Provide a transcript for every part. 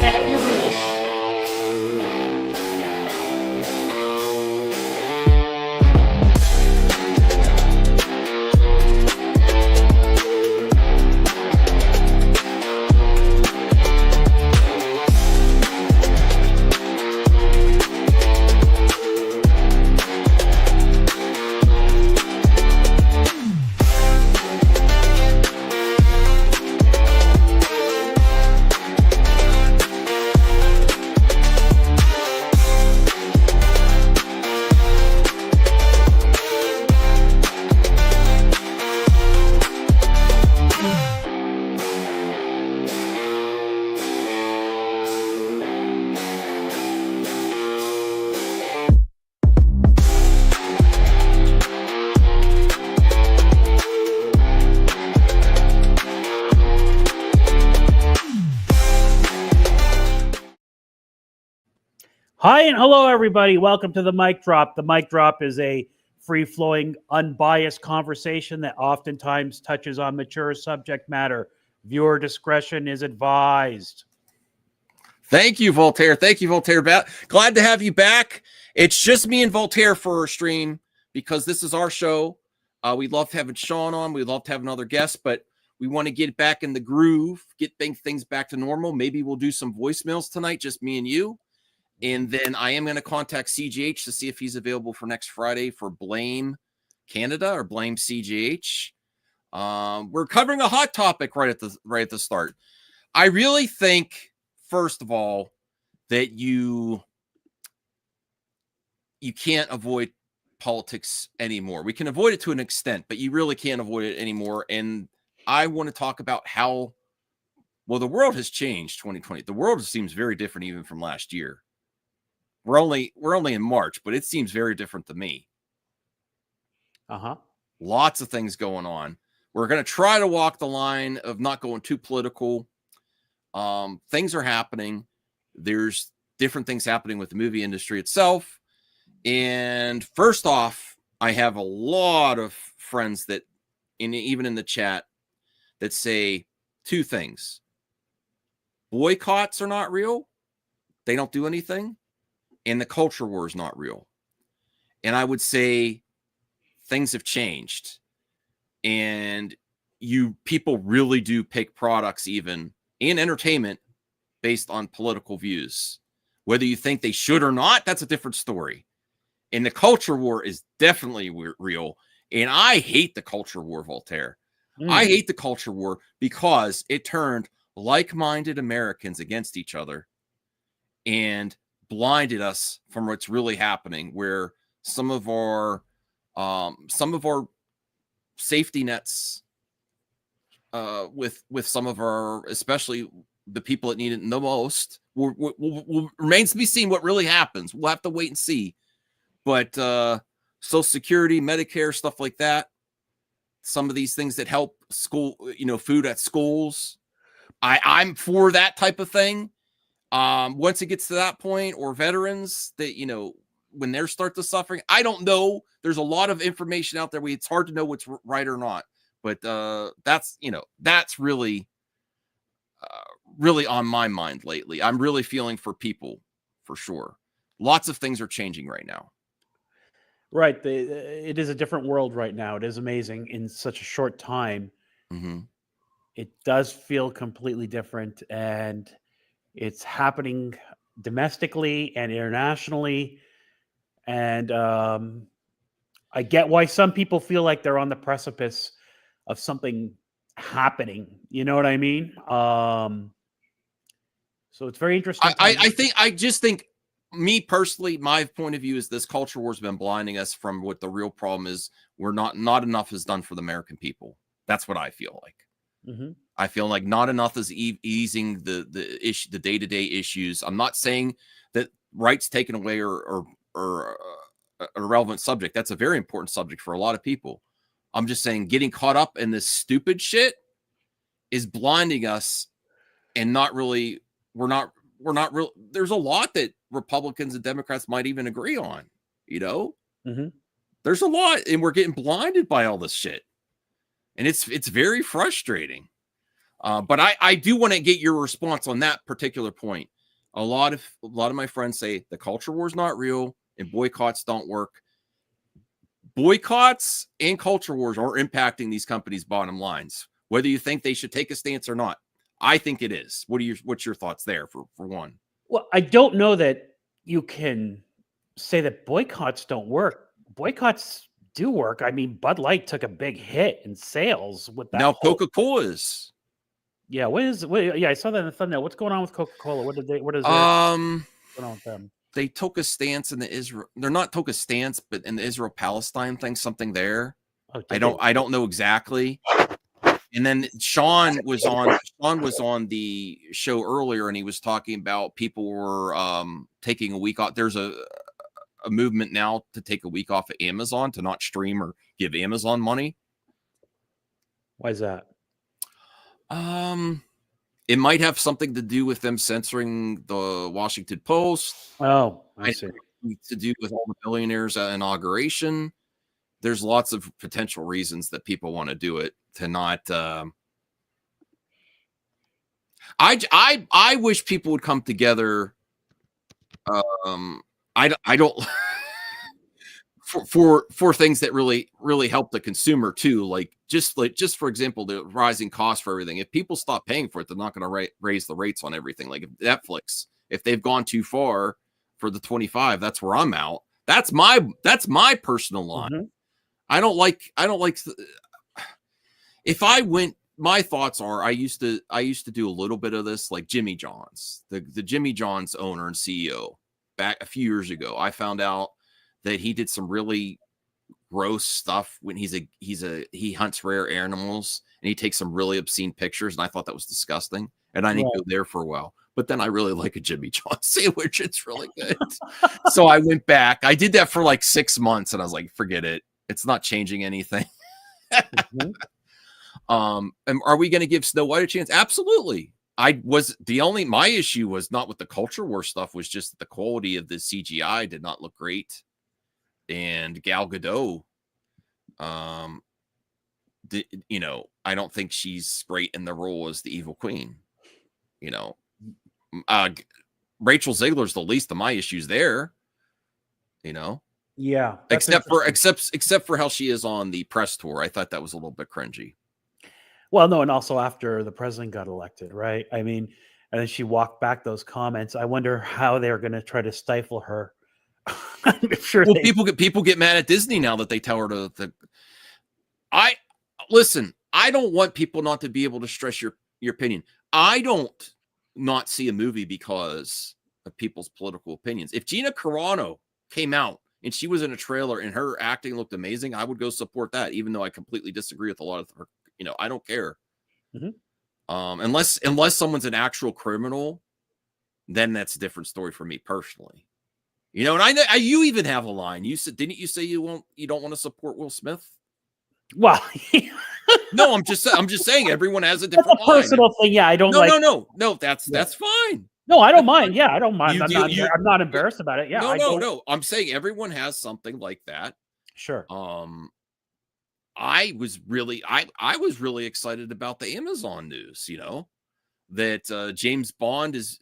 Set your release. Hi and hello, everybody. Welcome to the Mic Drop. The Mic Drop is a free-flowing, unbiased conversation that oftentimes touches on mature subject matter. Viewer discretion is advised. Thank you, Voltaire. Thank you, Voltaire. Glad to have you back. It's just me and Voltaire for our stream because this is our show. We'd love to have Sean on. We'd love to have another guest, but we want to get back in the groove, get things back to normal. Maybe we'll do some voicemails tonight, just me and you. And then I am going to contact CGH to see if he's available for next Friday for Blame Canada or Blame CGH. We're covering a hot topic right at the start. I really think, first of all, that you can't avoid politics anymore. We can avoid it to an extent, but you really can't avoid it anymore. And I want to talk about how well the world has changed. 2020, the world seems very different even from last year. We're only in March, but it seems very different to me. Lots of things going on. We're going to try to walk the line of not going too political. Things are happening. There's different things happening with the movie industry itself. And first off, I have a lot of friends that, even in the chat, that say two things. Boycotts are not real. They don't do anything. And the culture war is not real. And I would say things have changed. And people really do pick products even in entertainment based on political views. Whether you think they should or not, that's a different story. And the culture war is definitely real. And I hate the culture war, Voltaire. I hate the culture war because it turned like-minded Americans against each other and blinded us from what's really happening, where some of our safety nets with some of our, especially the people that need it the most, will remains to be seen what really happens. We'll have to wait and see. But Social Security, Medicare, stuff like that, some of these things that help school, food at schools, I'm for that type of thing. Once it gets to that point, or veterans that, when they start to suffering, I don't know. There's a lot of information out there. It's hard to know what's right or not, but that's really on my mind lately. I'm really feeling for people for sure. Lots of things are changing right now. Right. It is a different world right now. It is amazing in such a short time. Mm-hmm. It does feel completely different, and it's happening domestically and internationally. And I get why some people feel like they're on the precipice of something happening. You know what I mean? So it's very interesting. I just think, me personally, my point of view is this culture war has been blinding us from what the real problem is. We're not enough is done for the American people. That's what I feel like. Mm-hmm. I feel like not enough is easing the issue, the day-to-day issues. I'm not saying that rights taken away or a relevant subject. That's a very important subject for a lot of people. I'm just saying getting caught up in this stupid shit is blinding us, and we're not real. There's a lot that Republicans and Democrats might even agree on, Mm-hmm. There's a lot, and we're getting blinded by all this shit. And it's very frustrating. But I do want to get your response on that particular point. A lot of my friends say the culture war is not real and boycotts don't work. Boycotts and culture wars are impacting these companies' bottom lines, whether you think they should take a stance or not. I think it is. What's your thoughts there for one? Well, I don't know that you can say that boycotts don't work. Boycotts do work. I mean, Bud Light took a big hit in sales with that Now whole. Coca-Cola is. Yeah, yeah, I saw that in the thumbnail. What's going on with Coca-Cola? What is their going on with them? They took a stance in the Israel. They're not took a stance, but in the Israel-Palestine thing, something there. Oh, I don't know exactly. And then Sean was on the show earlier, and he was talking about people were taking a week off. There's a movement now to take a week off of Amazon, to not stream or give Amazon money. Why is that? It might have something to do with them censoring the Washington Post. Oh, I see. To do with all the billionaires at inauguration. There's lots of potential reasons that people want to do it, to not. I wish people would come together. I don't for things that really help the consumer too. Like just for example, the rising cost for everything. If people stop paying for it, they're not going to raise the rates on everything. Like Netflix, if they've gone too far for the 25, that's where I'm out. That's my personal line. Mm-hmm. I don't like if I went, my thoughts are I used to do a little bit of this, like Jimmy John's, the Jimmy John's owner and CEO back a few years ago. I found out that he did some really gross stuff when he hunts rare animals and he takes some really obscene pictures. And I thought that was disgusting. And I didn't go there for a while, but then I really like a Jimmy John's sandwich. It's really good. So I went back. I did that for like 6 months and I was like, forget it. It's not changing anything. Mm-hmm. And are we going to give Snow White a chance? Absolutely. My issue was not with the culture war stuff, was just that the quality of the CGI did not look great. And Gal Gadot, I don't think she's great in the role as the evil queen. Rachel Zegler's the least of my issues there. Yeah. Except for how she is on the press tour. I thought that was a little bit cringy. Well, no, and also after the president got elected, right? I mean, and then she walked back those comments. I wonder how they're going to try to stifle her. I'm sure. Well, people get mad at Disney now that they tell her to. I don't want people not to be able to stress your opinion. I don't not see a movie because of people's political opinions. If Gina Carano came out and she was in a trailer and her acting looked amazing, I would go support that, even though I completely disagree with a lot of her. I don't care. Mm-hmm. Unless someone's an actual criminal, then that's a different story for me personally. And I you even have a line. Didn't you say you don't want to support Will Smith? Well, no, I'm just saying everyone has a different line. Personal thing. Yeah, I don't No, that's fine. No, I don't mind. Yeah, I don't mind. I'm not embarrassed about it. Yeah. No. I'm saying everyone has something like that. Sure. I was really excited about the Amazon news, that James Bond is.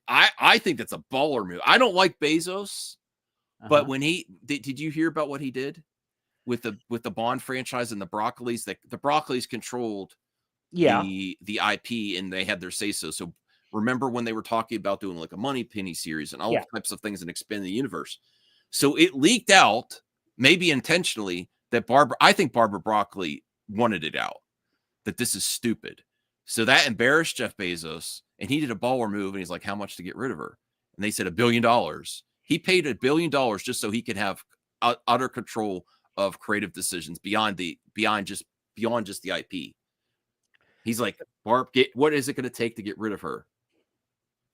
I think that's a baller move. I don't like Bezos, but when did you hear about what he did with the Bond franchise and the Broccolis? The Broccolis controlled the IP and they had their say so. So remember when they were talking about doing like a Moneypenny series and all types of things and expanding the universe? So it leaked out, maybe intentionally, that I think Barbara Broccoli wanted it out, that this is stupid. So that embarrassed Jeff Bezos, and he did a baller move, and he's like, how much to get rid of her? And they said $1 billion. He paid $1 billion just so he could have utter control of creative decisions beyond just the IP. He's like, Barb, what is it going to take to get rid of her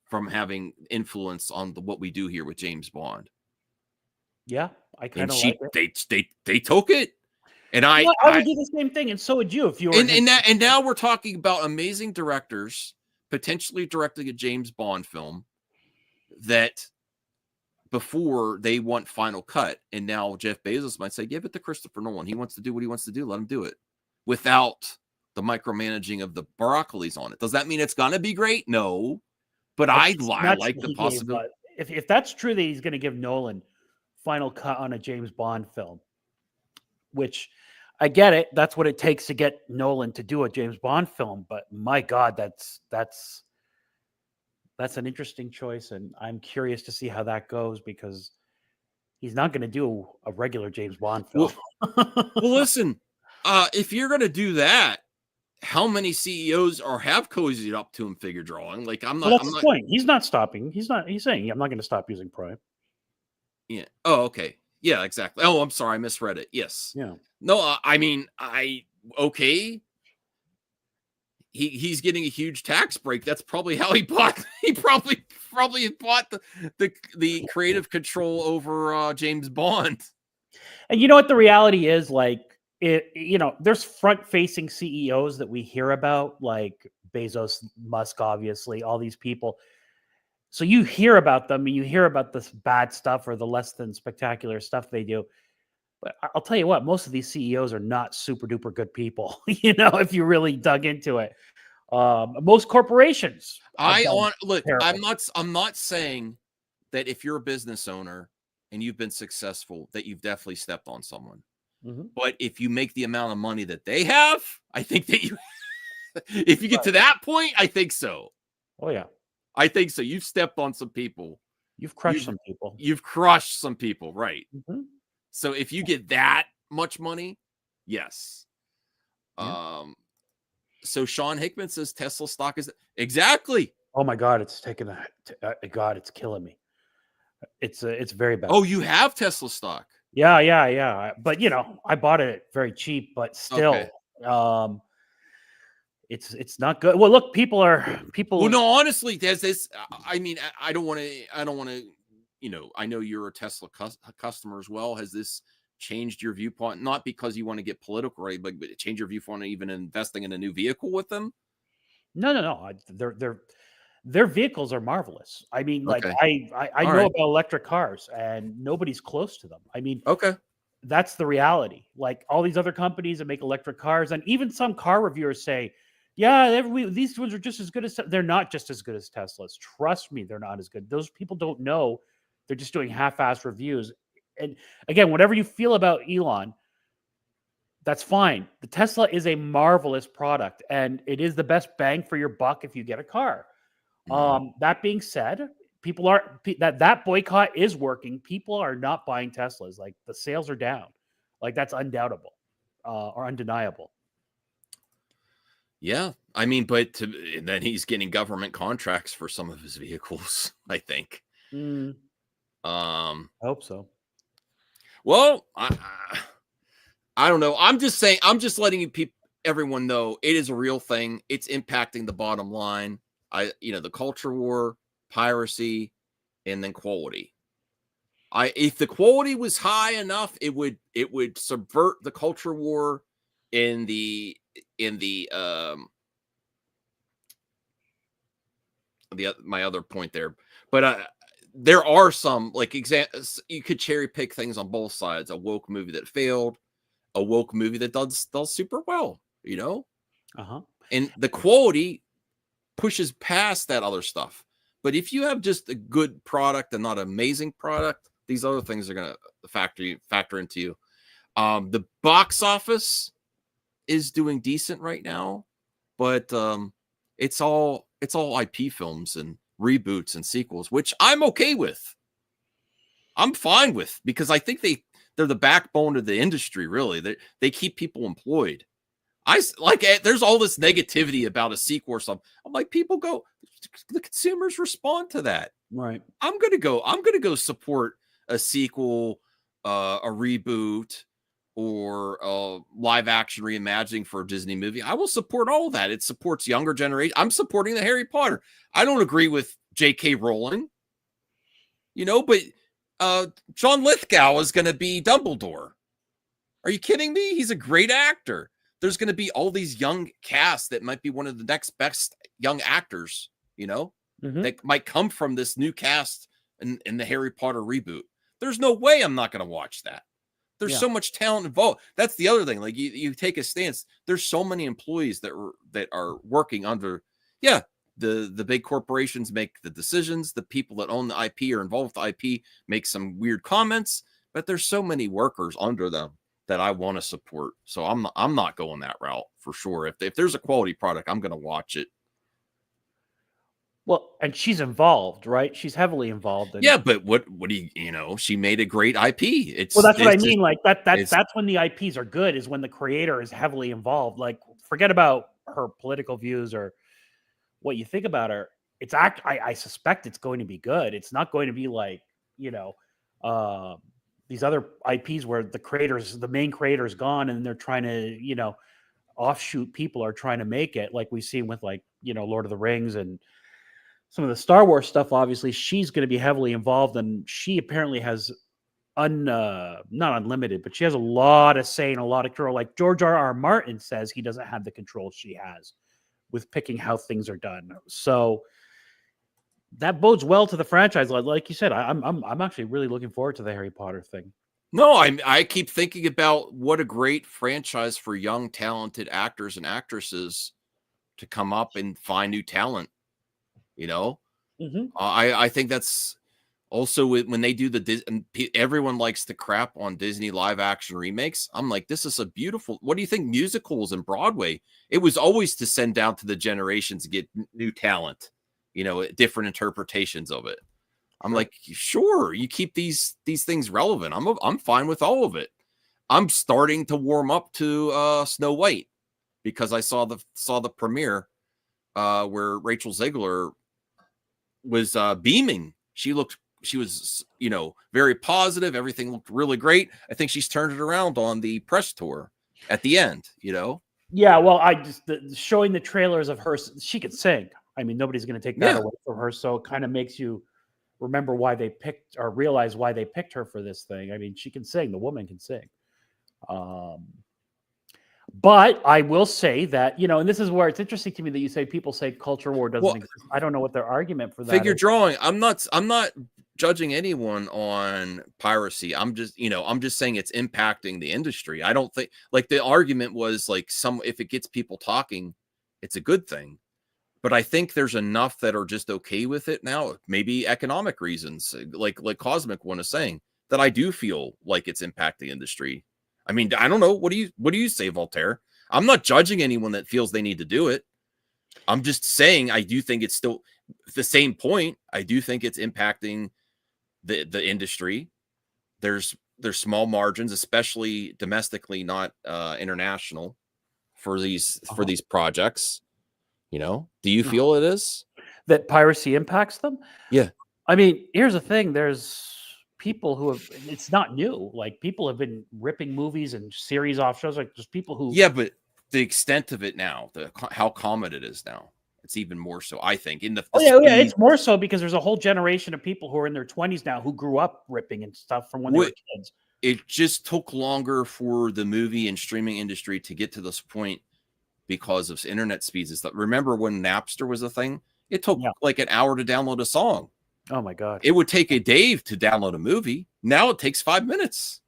from having influence on what we do here with James Bond? Yeah, I kind of like it. They took it, and I would do the same thing, and so would you if you were. And now we're talking about amazing directors potentially directing a James Bond film that before they want final cut, and now Jeff Bezos might say, give it to Christopher Nolan. He wants to do what he wants to do. Let him do it without the micromanaging of the Broccolis on it. Does that mean it's gonna be great? No, But I That's like the he gave. possibility. If that's true that he's going to give Nolan final cut on a James Bond film, which I get it. That's what it takes to get Nolan to do a James Bond film. But my God, that's an interesting choice, and I'm curious to see how that goes because he's not going to do a regular James Bond film. Well, listen, if you're going to do that, how many CEOs have cozied up to him figure drawing? Like I'm Well, not. that's the point. He's not stopping. He's saying I'm not going to stop using Prime. Yeah. Oh, okay. Yeah, exactly. Oh, I'm sorry, I misread it. Yes. Yeah. No, I mean, okay. He's getting a huge tax break. That's probably how he bought. He probably bought the creative control over James Bond. And you know what the reality is? Like, there's front-facing CEOs that we hear about, like Bezos, Musk, obviously, all these people. So you hear about them and you hear about this bad stuff or the less than spectacular stuff they do. But I'll tell you what, most of these CEOs are not super duper good people, if you really dug into it. Most corporations have done Look, terrible. I'm not saying that if you're a business owner and you've been successful, that you've definitely stepped on someone. Mhm. But if you make the amount of money that they have, I think that if you get to Right. that point, I think so. Oh, yeah. I think so. You've stepped on some people. You've crushed some people. You've crushed some people, right? Mhm. So if you get that much money, yes. Yeah. So Sean Hickman says Tesla stock is exactly. Oh my God, it's taken God, it's killing me. It's very bad. Oh, you have Tesla stock. Yeah. But I bought it very cheap, but still, Okay. it's not good. Well, look, people. Well, no, honestly, there's this. I mean, I don't want to. I know you're a Tesla customer as well. Has this changed your viewpoint? Not because you want to get political, right? But change your viewpoint on even investing in a new vehicle with them. No. Their vehicles are marvelous. I mean, like Okay. I All know right. about electric cars, and nobody's close to them. I mean, Okay. that's the reality. Like all these other companies that make electric cars, and even some car reviewers say, "Yeah, these ones are just as good as." They're not just as good as Teslas. Trust me, they're not as good. Those people don't know. They're just doing half-ass reviews. And again, whatever you feel about Elon, that's fine. The Tesla is a marvelous product, and it is the best bang for your buck if you get a car. That being said, people are that boycott is working. People are not buying Teslas. Like the sales are down. Like that's undoubtable or undeniable. Yeah, I mean, but and then he's getting government contracts for some of his vehicles. I think. I Um. hope so. Well, I don't know. I'm just saying. I'm just letting everyone know it is a real thing. It's impacting the bottom line. The culture war, piracy, and then quality. If the quality was high enough, it would subvert the culture war in the my other point there. But there are some like you could cherry pick things on both sides. A woke movie that failed, a woke movie that does super well, Uh-huh. and the quality pushes past that other stuff. But if you have just a good product and not an amazing product, these other things are going to factor into you. The box office is doing decent right now, but it's all IP films and reboots and sequels, which I'm okay with. I'm fine with because I think they're the backbone of the industry. Really, they keep people employed. There's all this negativity about a sequel or something. I'm like, the consumers respond to that. Right. I'm gonna go support a sequel, a reboot, or a live action reimagining for a Disney movie. I will support all that. It supports younger generation. I'm supporting the Harry Potter. I don't agree with J.K. Rowling, but John Lithgow is going to be Dumbledore. Are you kidding me? He's a great actor. There's going to be all these young casts that might be one of the next best young actors, that might come from this new cast in the Harry Potter reboot. There's no way I'm not going to watch that. There's so much talent involved. That's the other thing. Like you take a stance. There's so many employees that are working under. Yeah, the big corporations make the decisions. The people that own the IP or involved with the IP make some weird comments, but there's so many workers under them that I want to support. So I'm not going that route for sure. If there's a quality product, I'm going to watch it. Well, and she's involved, right? She's heavily involved in. Yeah, but what do she made a great IP. Well, that's what I It's mean. just, Like that's when the IPs are good, is when the creator is heavily involved. Like, forget about her political views or what you think about her. I suspect it's going to be good. It's not going to be like, these other IPs where the main creator is gone and they're trying to, offshoot people are trying to make it, like we've seen with, like, Lord of the Rings and some of the Star Wars stuff. Obviously, she's going to be heavily involved, and she apparently has not unlimited, but she has a lot of say and a lot of control. Like George R.R. Martin says he doesn't have the control she has with picking how things are done. So that bodes well to the franchise. Like you said, I'm actually really looking forward to the Harry Potter thing. No, I keep thinking about what a great franchise for young, talented actors and actresses to come up and find new talent. I think that's also when they do everyone likes the crap on Disney live action remakes. I'm like, this is a beautiful. What do you think musicals and Broadway? It was always to send down to the generations to get new talent, different interpretations of it. I'm like, sure, you keep these things relevant. I'm fine with all of it. I'm starting to warm up to Snow White because I saw the premiere where Rachel Zegler was beaming. She was very positive. Everything looked really great. I think she's turned it around on the press tour at the end. Yeah, well, showing the trailers of her, she could sing. I mean, nobody's going to take that away from her. So it kind of makes you remember why they picked, or realize why they picked her for this thing. I mean, she can sing. The woman can sing. But I will say that, and this is where it's interesting to me that you say people say culture war doesn't exist. I don't know what their argument for that figure is. Drawing. I'm not judging anyone on piracy. I'm just saying it's impacting the industry. I don't think, like, the argument was like, if it gets people talking, it's a good thing. But I think there's enough that are just okay with it now, maybe economic reasons, like Cosmic One is saying, that I do feel like it's impacting the industry. I mean, I don't know. What do you say, Voltaire? I'm not judging anyone that feels they need to do it. I'm just saying I do think it's still the same point. I do think it's impacting the industry. There's small margins, especially domestically, not international, for these projects. Do you feel it is that piracy impacts them? Yeah. I mean, here's the thing. There's people who have, it's not new. Like, people have been ripping movies and series off shows. Like, there's people who. Yeah, but the extent of it now, how common it is now, it's even more so, I think. It's more so because there's a whole generation of people who are in their 20s now who grew up ripping and stuff from when they were kids. It just took longer for the movie and streaming industry to get to this point because of internet speeds and stuff. Remember when Napster was a thing? It took like an hour to download a song. Oh my God. It would take a day to download a movie. Now it takes 5 minutes.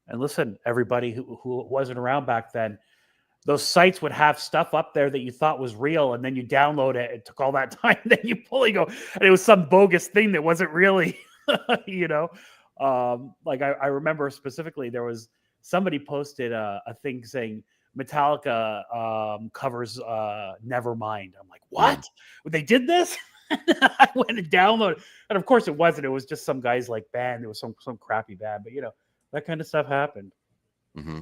And listen, everybody who wasn't around back then, those sites would have stuff up there that you thought was real, and then you download it. It took all that time. Then you go, and it was some bogus thing that wasn't really, like I remember specifically, there was somebody posted a thing saying Metallica covers Nevermind. I'm like, what? They did this? I went and downloaded, and of course it wasn't. It was just some guy's like band. It was some crappy band, but that kind of stuff happened. Mm-hmm.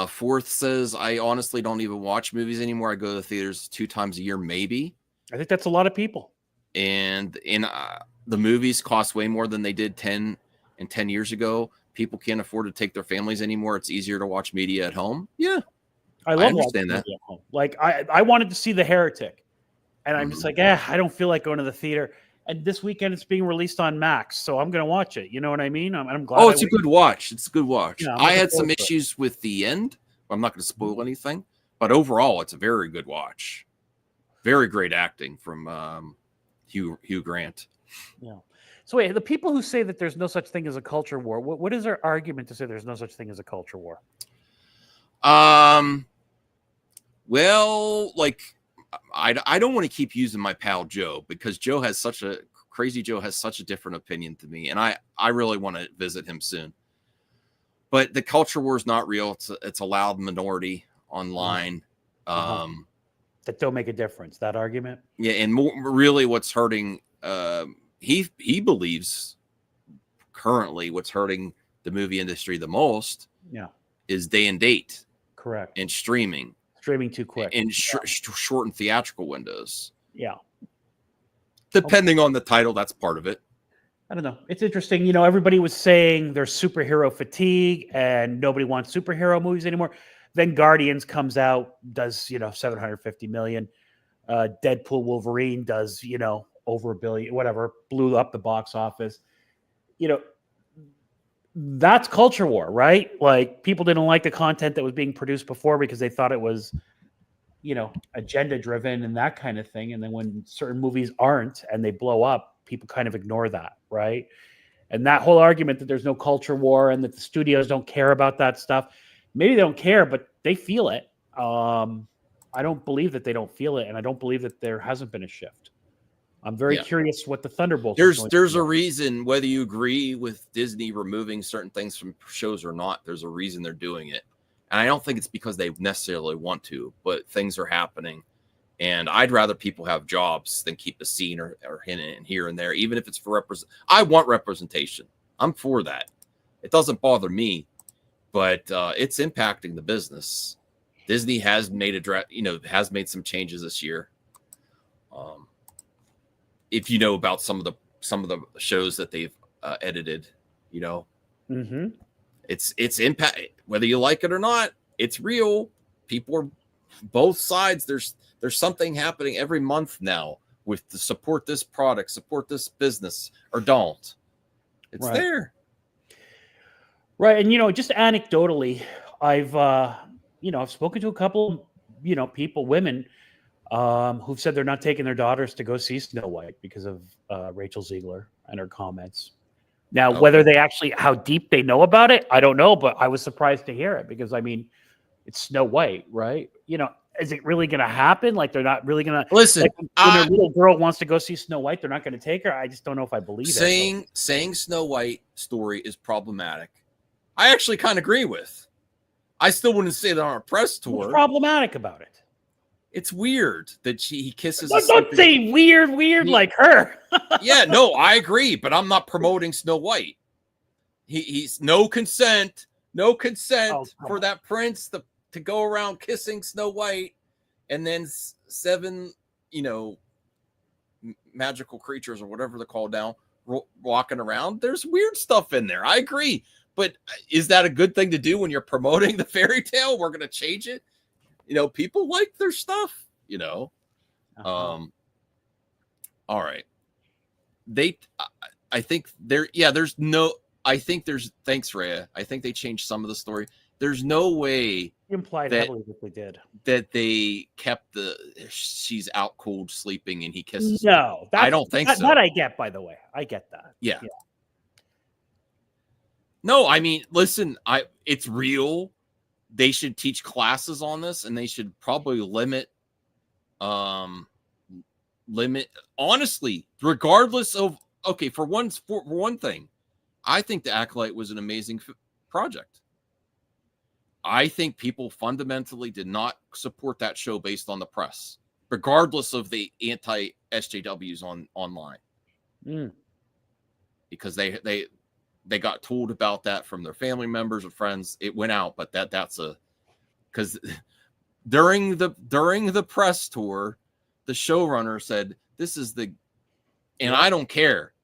Fourth says, I honestly don't even watch movies anymore. I go to the theaters 2 times a year, maybe. I think that's a lot of people. And the movies cost way more than they did 10 years ago. People can't afford to take their families anymore. It's easier to watch media at home. Yeah, I understand that. Like, I wanted to see The Heretic, and I'm just like, I don't feel like going to the theater. And this weekend it's being released on Max, so I'm going to watch it. You know what I mean? I'm glad. Oh, it's a good watch. It's a good watch. Yeah, I had some issues with the end. I'm not going to spoil anything, but overall, it's a very good watch. Very great acting from Hugh Grant. Yeah. So wait, the people who say that there's no such thing as a culture war, what is their argument to say there's no such thing as a culture war? Well, like, I don't want to keep using my pal Joe, because Joe has such a different opinion to me, and I really want to visit him soon. But the culture war is not real. It's a loud minority online. That don't make a difference. That argument. Yeah, and really, what's hurting? He believes currently what's hurting the movie industry the most. Yeah, is day and date. Correct. And streaming too quick, and shortened theatrical windows. Yeah, depending on the title, that's part of it. I don't know. It's interesting. You know, everybody was saying there's superhero fatigue and nobody wants superhero movies anymore. Then Guardians comes out, does, you know, 750 million. Deadpool Wolverine does, you know, over $1 billion, whatever, blew up the box office. You know, that's culture war, right? Like, people didn't like the content that was being produced before because they thought it was, you know, agenda driven and that kind of thing. And then when certain movies aren't and they blow up, people kind of ignore that, right? And that whole argument that there's no culture war and that the studios don't care about that stuff, maybe they don't care, but they feel it. I don't believe that they don't feel it, and I don't believe that there hasn't been a shift. I'm very curious what the Thunderbolts. There's a reason, whether you agree with Disney removing certain things from shows or not. There's a reason they're doing it, and I don't think it's because they necessarily want to, but things are happening. And I'd rather people have jobs than keep a scene or hint here and there, even if it's for I want representation. I'm for that. It doesn't bother me, but it's impacting the business. Disney has made has made some changes this year. If you know about some of the shows that they've edited, you know, it's impact, whether you like it or not. It's real. People are both sides. There's something happening every month now with the support this product, support this business, or don't. It's there. Right. And, you know, just anecdotally, I've spoken to a couple, you know, women who've said they're not taking their daughters to go see Snow White because of Rachel Ziegler and her comments. Now, whether they actually, how deep they know about it, I don't know, but I was surprised to hear it because, I mean, it's Snow White, right? You know, is it really going to happen? Like, they're not really going to listen. Like, when their little girl wants to go see Snow White, they're not going to take her. I just don't know if I believe it. Saying Snow White story is problematic. I actually kind of agree with. I still wouldn't say that on a press tour. What's problematic about it? It's weird that he kisses. Don't say weird like her. Yeah, no, I agree, but I'm not promoting Snow White. He's no consent for that prince to go around kissing Snow White, and then 7, you know, magical creatures or whatever they're called now walking around. There's weird stuff in there. I agree, but is that a good thing to do when you're promoting the fairy tale? We're going to change it. You know, people like their stuff, you know. All right. I think thanks, Rhea. I think they changed some of the story. There's no way implied heavily that they did. That they kept she's out cold sleeping and he kisses. No, I don't think so. That I get, by the way. I get that. Yeah. No, I mean, listen, it's real. They should teach classes on this, and they should probably limit honestly, regardless of for one thing, I think The Acolyte was an amazing project. I think people fundamentally did not support that show based on the press, regardless of the anti-SJWs online. Because they got told about that from their family members or friends. It went out, but because during the press tour, the showrunner said, and I don't care.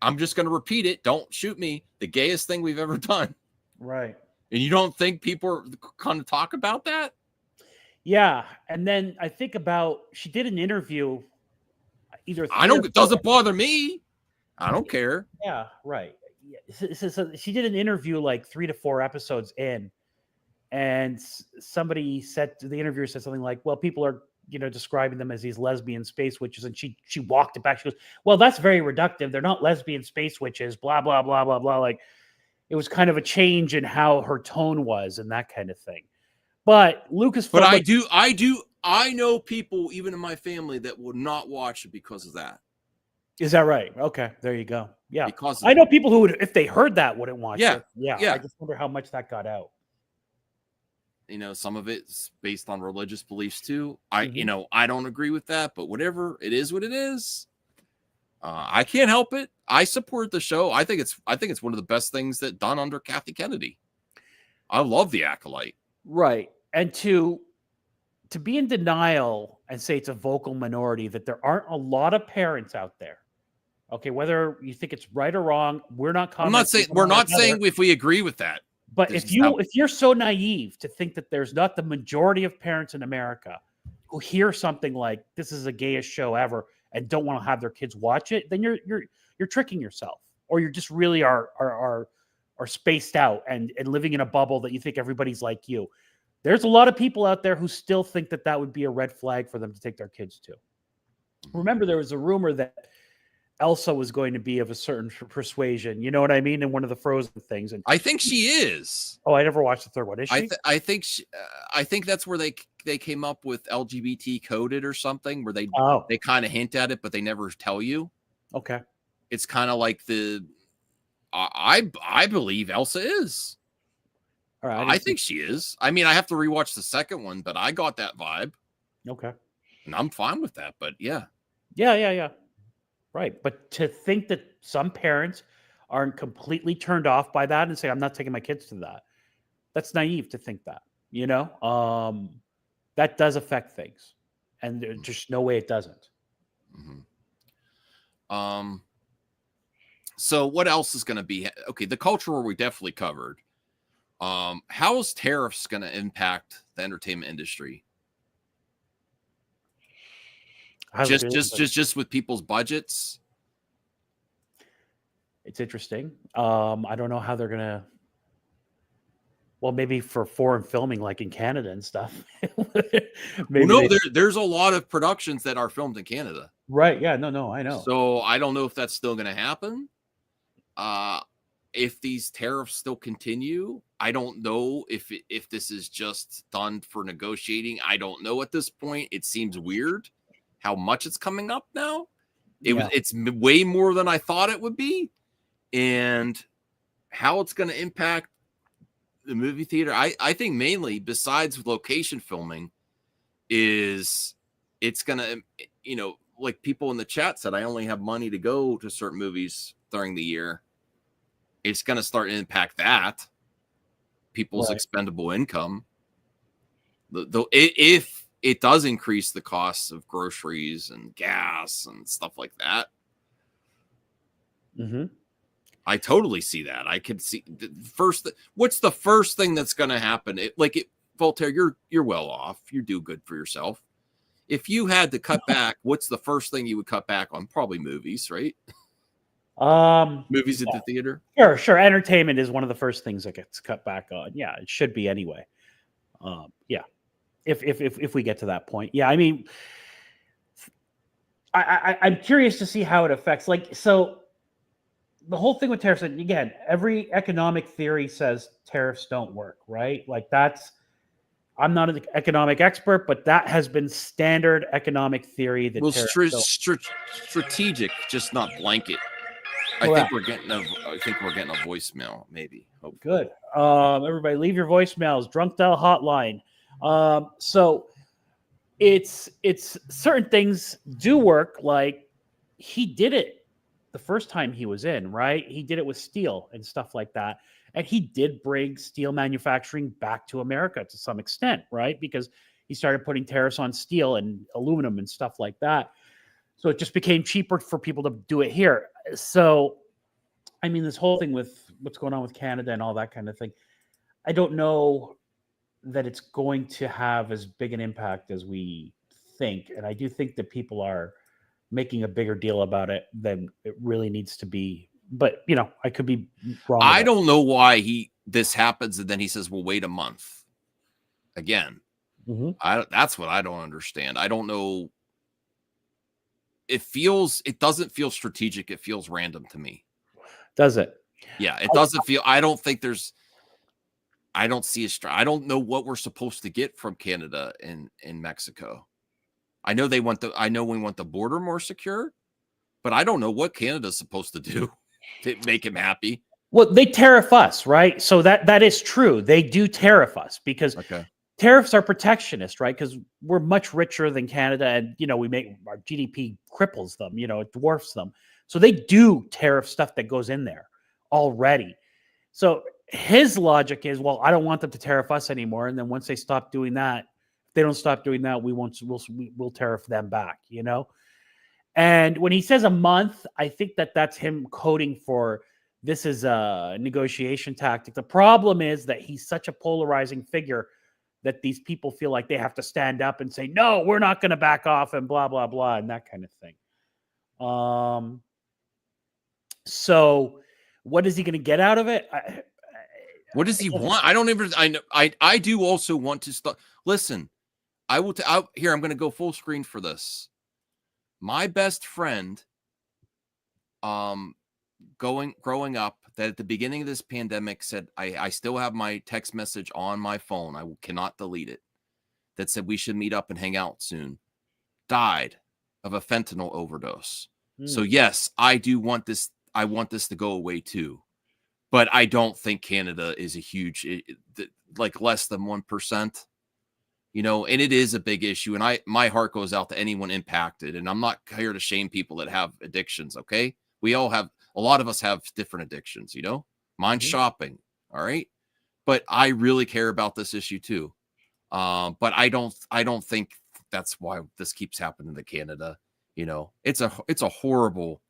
I'm just going to repeat it. Don't shoot me. The gayest thing we've ever done. Right. And you don't think people are going to talk about that? Yeah. And then I think she did an interview. It doesn't bother me. I don't care. Yeah. Right. So she did an interview like 3 to 4 episodes in, and the interviewer said something like, well, people are, you know, describing them as these lesbian space witches. And she walked it back. She goes, well, that's very reductive. They're not lesbian space witches, blah, blah, blah, blah, blah. Like, it was kind of a change in how her tone was and that kind of thing. But Lucasfilm. But I do. I know people, even in my family, that will not watch it because of that. Is that right? Okay, there you go. Yeah, Because I know people who would, if they heard that, wouldn't watch yeah, it. Yeah, I yeah. just wonder how much that got out. You know, some of it's based on religious beliefs too. Mhm. I don't agree with that, but whatever. It is what it is. I can't help it. I support the show. I think it's one of the best things that done under Kathy Kennedy. I love The Acolyte. Right, and to be in denial and say it's a vocal minority, that there aren't a lot of parents out there. Okay, whether you think it's right or wrong, we're not I'm not commenting saying one we're way or not another. saying if we agree with that. But This is how if you're so naive to think that there's not the majority of parents in America who hear something like this is the gayest show ever and don't want to have their kids watch it, then you're tricking yourself, or you just really are spaced out and living in a bubble that you think everybody's like you. There's a lot of people out there who still think that that would be a red flag for them to take their kids to. Remember, there was a rumor that Elsa was going to be of a certain persuasion. You know what I mean? In one of the Frozen things. And I think she is. oh, I never watched the third one. Is she? I think that's where they came up with LGBT coded or something, where Oh, they kind of hint at it, but they never tell you. okay. It's kind of like I believe Elsa is. All right. I think she is. I mean, I have to rewatch the second one, but I got that vibe, Okay. and I'm fine with that. But yeah, Yeah. Right. But to think that some parents aren't completely turned off by that and say, I'm not taking my kids to that, that's naive to think that, you know? That does affect things. And there's just no way it doesn't. Mhm. So what else is going to be okay? The cultural we definitely covered. How is tariffs going to impact the entertainment industry? How's it gonna- Just with people's budgets. It's interesting. I don't know how they're gonna. Well, maybe for foreign filming, like in Canada and stuff. Well, no, there's a lot of productions that are filmed in Canada. Right? Yeah. No. I know. So I don't know if that's still going to happen. If these tariffs still continue, I don't know if this is just done for negotiating. I don't know at this point. It seems weird how much it's coming up now. It's way more than I thought it would be, and how it's going to impact the movie theater. I think mainly, besides location filming, is it's going to, like people in the chat said, I only have money to go to certain movies during the year. It's going to start to impact that people's expendable income. If it does increase the costs of groceries and gas and stuff like that, I totally see that. I could see what's the first thing that's going to happen? Voltaire, you're well off. You do good for yourself. If you had to cut back, what's the first thing you would cut back on? Probably movies, right? Movies at the theater. Sure. Entertainment is one of the first things that gets cut back on. Yeah, it should be anyway. Yeah, if we get to that point. Yeah, I mean, I'm curious to see how it affects. So the whole thing with tariffs, and again, every economic theory says tariffs don't work, right? I'm not an economic expert, but that has been standard economic theory. That strategic, just not blanket. I think we're getting a voicemail, maybe. Hopefully. Good. Everybody, leave your voicemails. Drunk Dial Hotline. So it's certain things do work. Like he did it the first time he was in, right? He did it with steel and stuff like that. And he did bring steel manufacturing back to America to some extent, right? Because he started putting tariffs on steel and aluminum and stuff like that. So it just became cheaper for people to do it here. So, I mean, this whole thing with what's going on with Canada and all that kind of thing, I don't know that it's going to have as big an impact as we think. And I do think that people are making a bigger deal about it than it really needs to be. But, I could be wrong. I don't know why this happens and then he says, well, wait a month. Again, that's what I don't understand. I don't know. It doesn't feel strategic. It feels random to me. Does it? Yeah, it doesn't feel. I don't think there's. I don't see I don't know what we're supposed to get from Canada and Mexico. I know we want the border more secure, but I don't know what Canada's supposed to do to make him happy. Well, they tariff us, right? So that is true. They do tariff us because Okay. tariffs are protectionist, right? Because we're much richer than Canada, and we make our GDP cripples them, it dwarfs them. So they do tariff stuff that goes in there already. So his logic is, well, I don't want them to tariff us anymore, and then once they stop doing that, if they don't stop doing that, we'll tariff them back, And when he says a month, I think that's him coding for this is a negotiation tactic. The problem is that he's such a polarizing figure that these people feel like they have to stand up and say, no, we're not going to back off and blah, blah, blah, and that kind of thing. So what is he going to get out of it? What does he want? I don't even, I know, I do also want to start. Listen, here, I'm going to go full screen for this. My best friend, growing up, that at the beginning of this pandemic said, I still have my text message on my phone. I cannot delete it. That said, we should meet up and hang out soon. Died of a fentanyl overdose. So yes, I do want this. I want this to go away too. But I don't think Canada is a huge, like less than 1%, and it is a big issue. And my heart goes out to anyone impacted. And I'm not here to shame people that have addictions. Okay. We all have, a lot of us have different addictions, mine's shopping. All right. But I really care about this issue too. But I don't think that's why this keeps happening to Canada. It's a horrible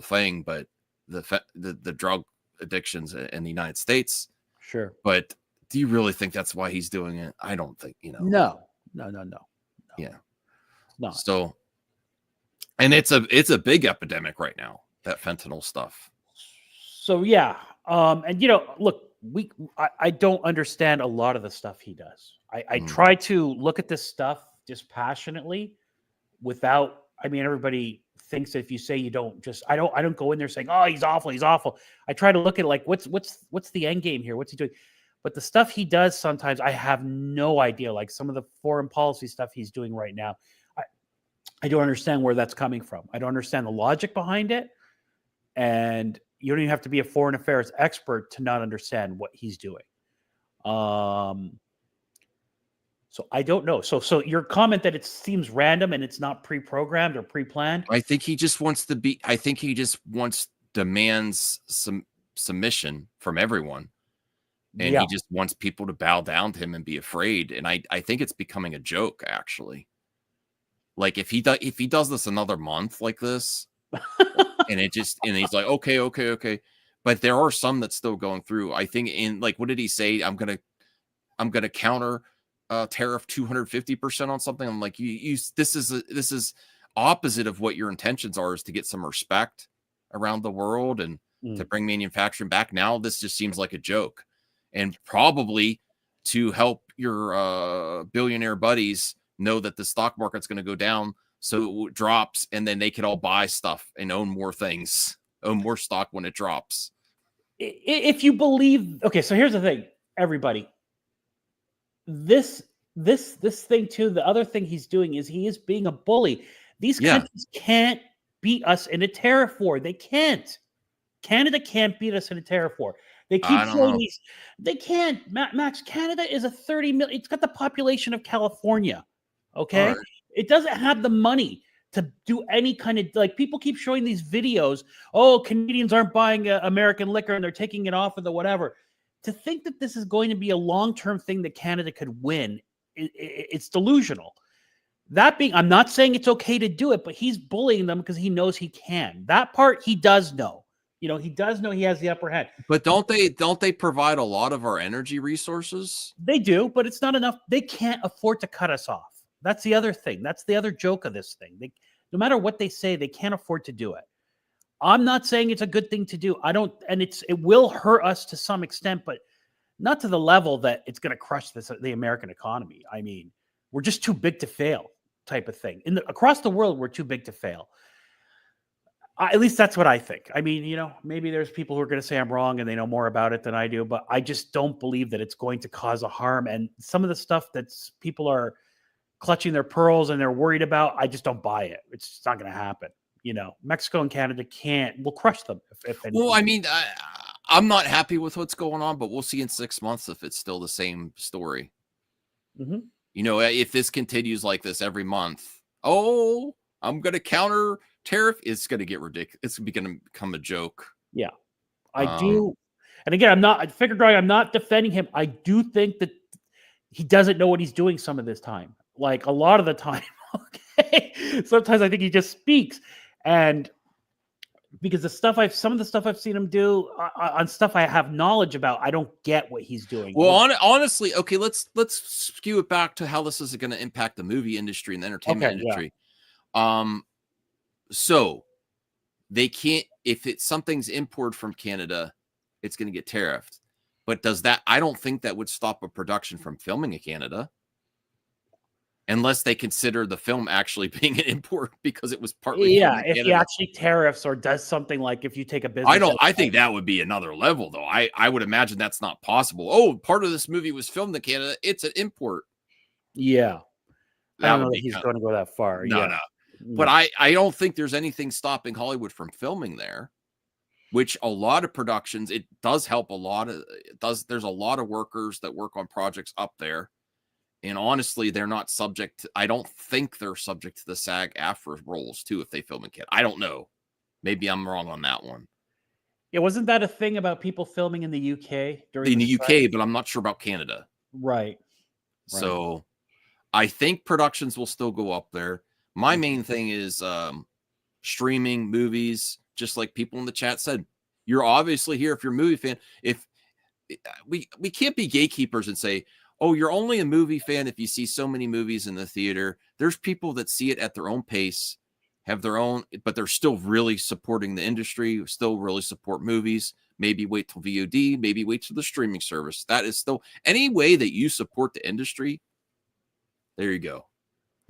thing, but the drug addictions in the United States. Sure. But do you really think that's why he's doing it? I don't think, No. Yeah. No. So, and it's a big epidemic right now, that fentanyl stuff. So, yeah. And look, I don't understand a lot of the stuff he does. I try to look at this stuff dispassionately without, everybody thinks that if you say you don't I don't go in there saying, oh, he's awful. I try to look at like, what's the end game here? What's he doing? But the stuff he does sometimes, I have no idea. Like some of the foreign policy stuff he's doing right now, I don't understand where that's coming from. I don't understand the logic behind it. And you don't even have to be a foreign affairs expert to not understand what he's doing. So I don't know. So your comment that it seems random and it's not pre-programmed or pre-planned. I think he just wants demands some submission from everyone. And he just wants people to bow down to him and be afraid. And I think it's becoming a joke, actually. Like if he does this another month like this, and he's like, okay. But there are some that's still going through. I think what did he say? I'm gonna counter tariff 250% on something. I'm like, this is opposite of what your intentions are, is to get some respect around the world and to bring manufacturing back. Now this just seems like a joke, and probably to help your billionaire buddies know that the stock market's going to go down, so it drops, and then they can all buy stuff and own more things, own more stock when it drops. If you believe, okay, so here's the thing, everybody. This thing too, the other thing he's doing is he is being a bully. These countries can't beat us in a tariff war. They can't. Canada can't beat us in a tariff war. They keep showing these. They can't. Max, Canada is a 30 million. It's got the population of California. Okay. Right. It doesn't have the money to do any kind of, like, people keep showing these videos. Oh, Canadians aren't buying American liquor and they're taking it off of the whatever. To think that this is going to be a long-term thing that Canada could win, it's delusional. That being, I'm not saying it's okay to do it, but he's bullying them because he knows he can. That part he does know. He does know he has the upper hand. But don't they provide a lot of our energy resources? They do, but it's not enough. They can't afford to cut us off. That's the other thing. That's the other joke of this thing. No matter what they say, they can't afford to do it. I'm not saying it's a good thing to do. It will hurt us to some extent, but not to the level that it's going to crush the American economy. I mean, we're just too big to fail, type of thing. Across the world, we're too big to fail. At least that's what I think. I mean, maybe there's people who are going to say I'm wrong and they know more about it than I do, but I just don't believe that it's going to cause a harm. And some of the stuff that's people are clutching their pearls and they're worried about, I just don't buy it. It's just not going to happen. Mexico and Canada will crush them if anything. Well, I mean, I'm not happy with what's going on, but we'll see in 6 months if it's still the same story. Mm-hmm. If this continues like this every month, I'm going to counter tariff. It's going to get ridiculous. It's going to become a joke. Yeah, I do. And again, I'm not defending him. I do think that he doesn't know what he's doing some of this time. Like a lot of the time. Okay. Sometimes I think he just speaks. And because some of the stuff I've seen him do on stuff I have knowledge about, I don't get what he's doing. Well, honestly, okay, let's skew it back to how this is going to impact the movie industry and the entertainment industry. Yeah. So they can't, if something's imported from Canada, it's going to get tariffed. But I don't think that would stop a production from filming in Canada. Unless they consider the film actually being an import because it was partly if he actually tariffs or does something like if you take a business. I think that would be another level though. I would imagine that's not possible. Oh, part of this movie was filmed in Canada. It's an import. Yeah. I don't know that he's going to go that far. No. But I don't think there's anything stopping Hollywood from filming there, which a lot of productions, it does help a lot. There's a lot of workers that work on projects up there. And honestly, they're not subject. I don't think they're subject to the SAG-AFTRA rules too if they film in Canada. I don't know. Maybe I'm wrong on that one. Yeah, wasn't that a thing about people filming in the UK during the UK? But I'm not sure about Canada. Right. So, I think productions will still go up there. My main thing is streaming movies. Just like people in the chat said, you're obviously here if you're a movie fan. If we can't be gatekeepers and say, oh, you're only a movie fan if you see so many movies in the theater. There's people that see it at their own pace, have their own, but they're still really supporting the industry, still really support movies. Maybe wait till VOD, maybe wait till the streaming service. That is still any way that you support the industry. There you go.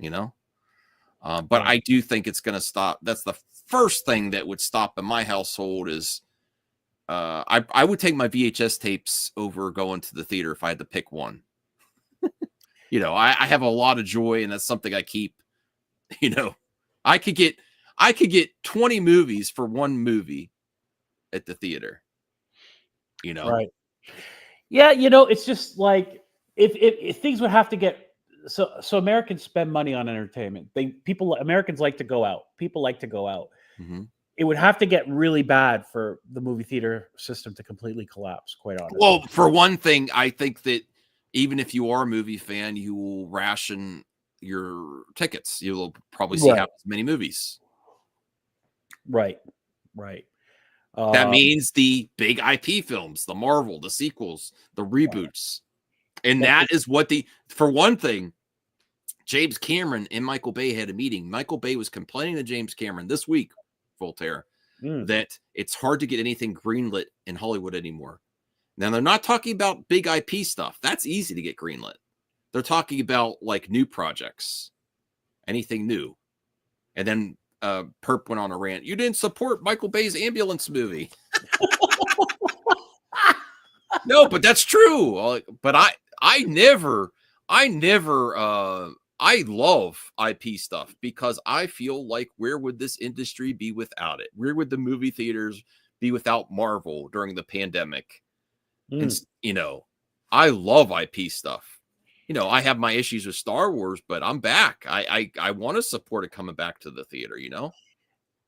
But I do think it's going to stop. That's the first thing that would stop in my household is I would take my VHS tapes over going to the theater if I had to pick one. I have a lot of joy, and that's something I keep. I could get 20 movies for one movie at the theater. Right? Yeah, it's just like if things would have to get so Americans spend money on entertainment. Americans like to go out. People like to go out. Mm-hmm. It would have to get really bad for the movie theater system to completely collapse. Quite honestly. Well, for one thing, I think that. Even if you are a movie fan, you will ration your tickets. You will probably see half as many movies. Right. That means the big IP films, the Marvel, the sequels, the reboots. And that is what for one thing, James Cameron and Michael Bay had a meeting. Michael Bay was complaining to James Cameron this week, Voltaire, that it's hard to get anything greenlit in Hollywood anymore. Now, they're not talking about big IP stuff. That's easy to get greenlit. They're talking about like new projects, anything new. And then Perp went on a rant. You didn't support Michael Bay's ambulance movie. No, but that's true. But I love IP stuff because I feel like where would this industry be without it? Where would the movie theaters be without Marvel during the pandemic? And, I love IP stuff. I have my issues with Star Wars, but I'm back. I want to support it coming back to the theater,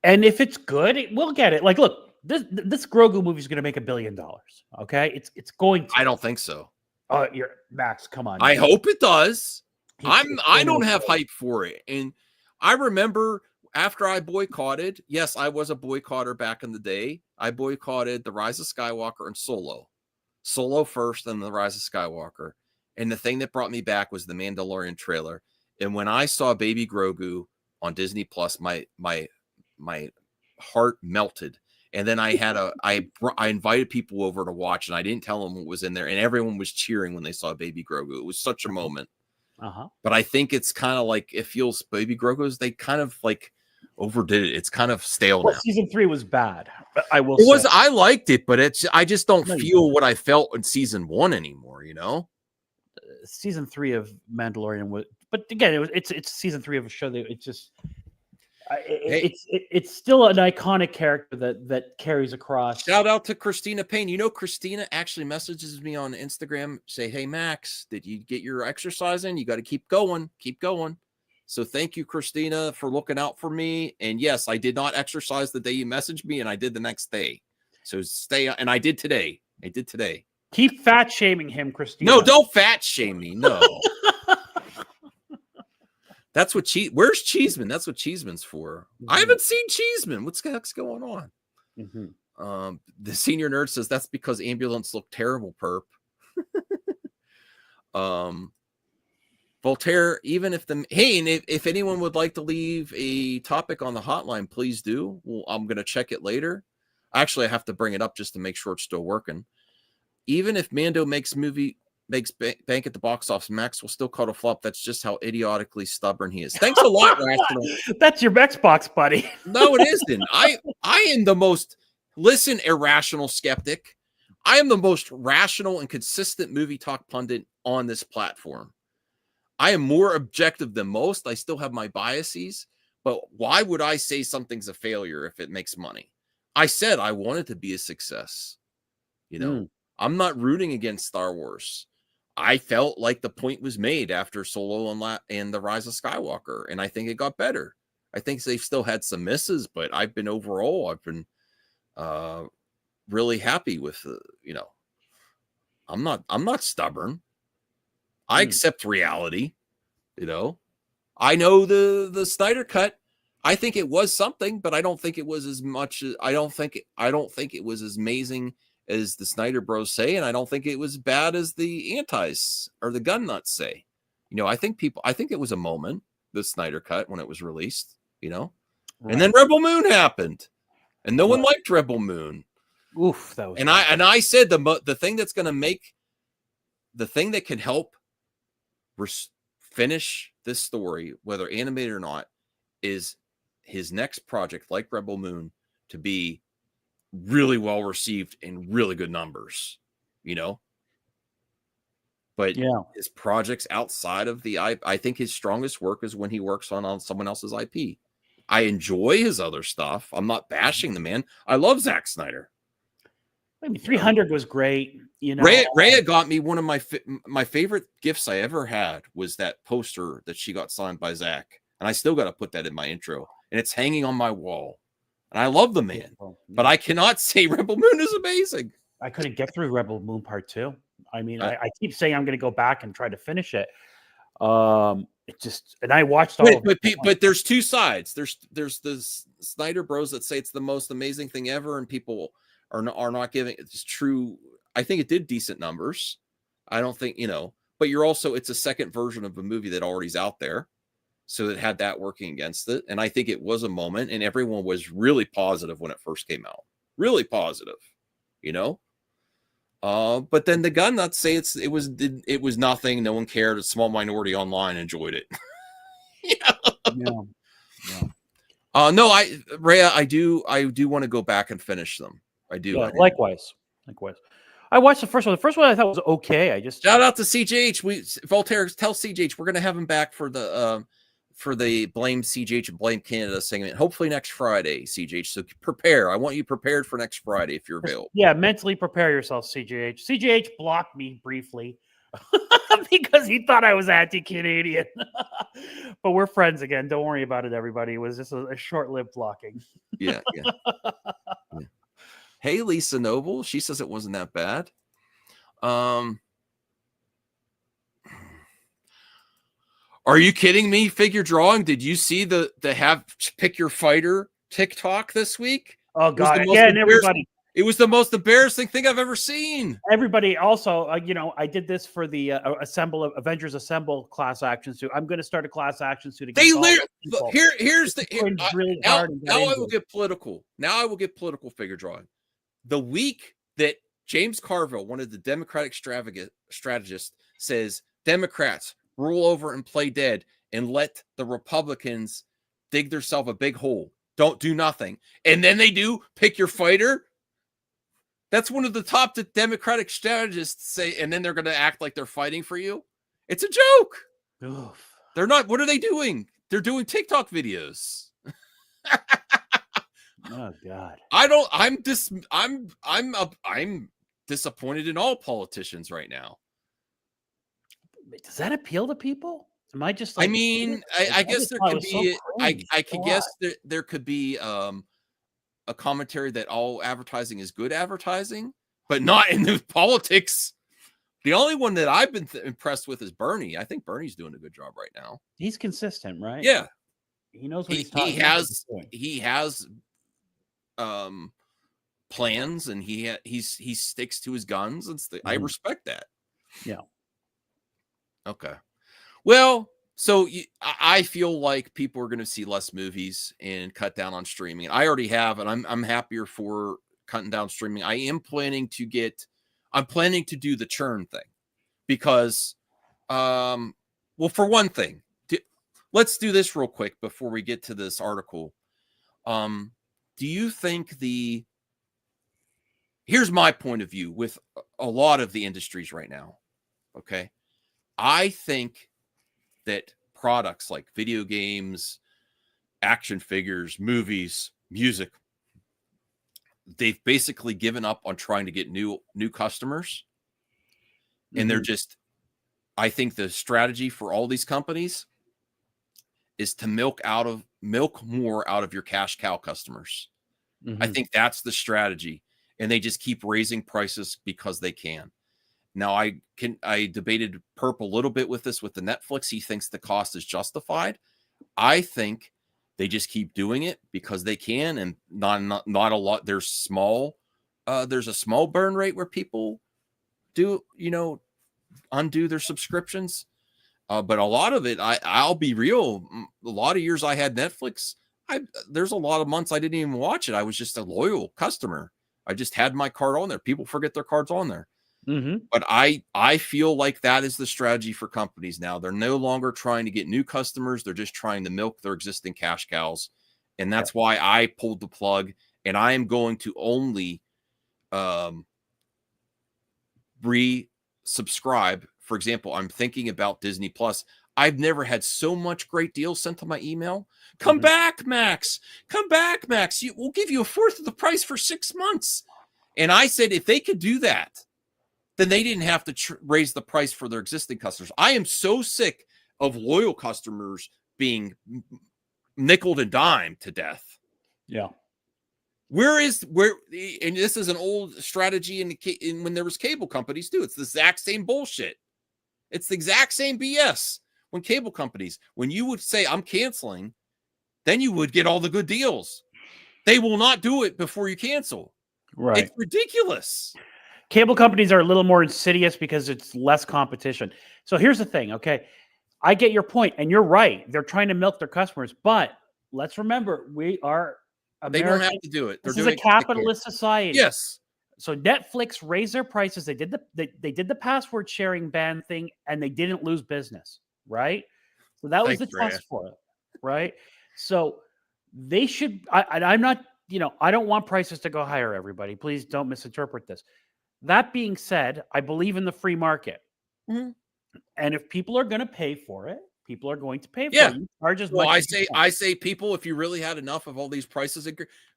And if it's good, we'll get it. Like, look, this Grogu movie is going to make $1 billion. Okay, it's going to. I don't think so. You're Max. Come on. I hope it does. I don't have hype for it, and I remember after I boycotted. Yes, I was a boycotter back in the day. I boycotted The Rise of Skywalker and Solo first, and The Rise of Skywalker. And the thing that brought me back was the Mandalorian trailer. And when I saw Baby Grogu on Disney Plus, my heart melted. And then I invited people over to watch, and I didn't tell them what was in there. And everyone was cheering when they saw Baby Grogu. It was such a moment. Uh-huh. But I think it's kind of like it feels Baby Grogu's. They kind of like overdid it. It's kind of stale Well, now. season 3 was bad. I will It was. say. I liked it, but I just don't No, you feel what I felt in season 1 anymore. You know. Season 3 of Mandalorian was, but again, it's season 3 of a show that it's just Hey, it's still an iconic character that carries across. shout out to Christina Payne. You know, Christina actually messages me on Instagram, say, "Hey Max, did you get your exercise in? You got to keep going, keep going." So thank you, Christina, for looking out for me. And yes, I did not exercise the day you messaged me, and I did the next day. So stay, and I did today. I did today. Keep fat shaming him, Christina. No, don't fat shame me. No. That's what where's Cheeseman? That's what Cheeseman's for. I haven't seen Cheeseman. What's the heck's going on? The senior nerd says that's because ambulance looked terrible, perp. Voltaire, even if if anyone would like to leave a topic on the hotline, please do. Well, I'm gonna check it later. Actually, I have to bring it up just to make sure it's still working. Even if Mando makes bank at the box office, Max will still call it a flop. That's just how idiotically stubborn he is. Thanks a lot, Rational. That's your Xbox, buddy. No, it isn't. I am the most irrational skeptic. I am the most rational and consistent movie talk pundit on this platform. I am more objective than most. I still have my biases, but why would I say something's a failure if it makes money? I said I want it to be a success. You know, I'm not rooting against Star Wars. I felt like the point was made after Solo and The Rise of Skywalker, and I think it got better. I think they've still had some misses, but I've been really happy with I'm not stubborn. I accept reality. You know, I know the Snyder cut. I think it was something, but I don't think it was as much. I don't think it was as amazing as the Snyder Bros say, and I don't think it was bad as the antis or the gun nuts say. You know, I think it was a moment, the Snyder cut, when it was released, you know, and then Rebel Moon happened, and no one liked Rebel Moon. Oof, that was. And I said the thing that's going to make the thing that can help finish this story, whether animated or not, is his next project, like Rebel Moon, to be really well received and really good numbers, you know. But his projects outside of I think his strongest work is when he works on someone else's IP. I enjoy his other stuff. I'm not bashing the man. I love Zack Snyder. I mean, 300 was great. You know, Rhea got me one of my favorite gifts I ever had was that poster that she got signed by Zach, and I still got to put that in my intro, and it's hanging on my wall. And I love the man, but I cannot say Rebel Moon is amazing. I couldn't get through Rebel Moon Part 2. I mean, I keep saying I'm going to go back and try to finish it. It just, and I watched all of it. But there's two sides. There's the Snyder Bros that say it's the most amazing thing ever, and people are not giving it true. I think it did decent numbers. I don't think, but it's a second version of a movie that already's out there. So it had that working against it. And I think it was a moment, and everyone was really positive when it first came out. Really positive, but then the gun nuts say it was nothing. No one cared. A small minority online enjoyed it. No, Rhea, I do want to go back and finish them. I do. Yeah, likewise. I watched the first one. The first one I thought was okay. I just shout out to CJH. Voltaire, tell CJH we're gonna have him back for the Blame CJH and Blame Canada segment. Hopefully next Friday, CJH. So prepare. I want you prepared for next Friday if you're available. Yeah, mentally prepare yourself, CJH. CJH blocked me briefly because he thought I was anti-Canadian. But we're friends again. Don't worry about it, everybody. It was just a short-lived blocking. Yeah. Hey, Lisa Noble. She says it wasn't that bad. Are you kidding me? Figure drawing. Did you see the have pick your fighter TikTok this week? Oh God! And everybody. It was the most embarrassing thing I've ever seen. Everybody also, I did this for the Avengers Assemble class action suit. I'm going to start a class action suit again. Here's the now I will get political. Now I will get political. Figure drawing. The week that James Carville, one of the Democratic strategists, says Democrats roll over and play dead and let the Republicans dig themselves a big hole. Don't do nothing. And then they do pick your fighter. That's one of the top Democratic strategists say, and then they're going to act like they're fighting for you. It's a joke. Oof. They're not. What are they doing? They're doing TikTok videos. Oh God. I'm disappointed in all politicians right now. Does that appeal to people? Am I just I like? mean, I guess there could be. I could guess there could be a commentary that all advertising is good advertising, but not in the politics. The only one that I've been impressed with is Bernie. I think Bernie's doing a good job right now. He's consistent, right? Yeah, he knows what he's talking. He has plans, and he sticks to his guns, and I respect that. Yeah. Okay. Well, so I feel like people are going to see less movies and cut down on streaming. I already have, and I'm happier for cutting down streaming. I'm planning to do the churn thing because, well, for one thing, let's do this real quick before we get to this article. Do you think here's my point of view with a lot of the industries right now. Okay. I think that products like video games, action figures, movies, music, they've basically given up on trying to get new customers. And they're just, I think the strategy for all these companies is to milk more out of your cash cow customers. I think that's the strategy. And they just keep raising prices because they can. Now, I debated Perp a little bit with this with the Netflix. He thinks the cost is justified. I think they just keep doing it because they can, and not a lot. There's a small burn rate where people do, undo their subscriptions. But a lot of it, I'll be real. A lot of years I had Netflix. There's a lot of months I didn't even watch it. I was just a loyal customer. I just had my card on there. People forget their cards on there. But I feel like that is the strategy for companies now. They're no longer trying to get new customers. They're just trying to milk their existing cash cows. And that's why I pulled the plug, and I am going to only resubscribe. For example, I'm thinking about Disney Plus. I've never had so much great deals sent to my email. Come back, Max. Come back, Max. We'll give you a fourth of the price for 6 months. And I said, if they could do that, then they didn't have to raise the price for their existing customers. I am so sick of loyal customers being nickeled and dimed to death. Yeah. And this is an old strategy in when there was cable companies too. It's the exact same bullshit. It's the exact same BS. When cable companies, when you would say, I'm canceling, then you would get all the good deals. They will not do it before you cancel. Right. It's ridiculous. Cable companies are a little more insidious because it's less competition. So here's the thing, okay? I get your point, and you're right. They're trying to milk their customers, but let's remember, we are American. They don't have to do it. This is a capitalist society. Yes. So Netflix raised their prices. They did the password sharing ban thing, and they didn't lose business, right? So that was the test for it, right? So they should. I'm not. I don't want prices to go higher. Everybody, please don't misinterpret this. That being said, I believe in the free market. And if people are going to pay for it, people are going to pay for it. You charge as much. I say people, if you really had enough of all these prices,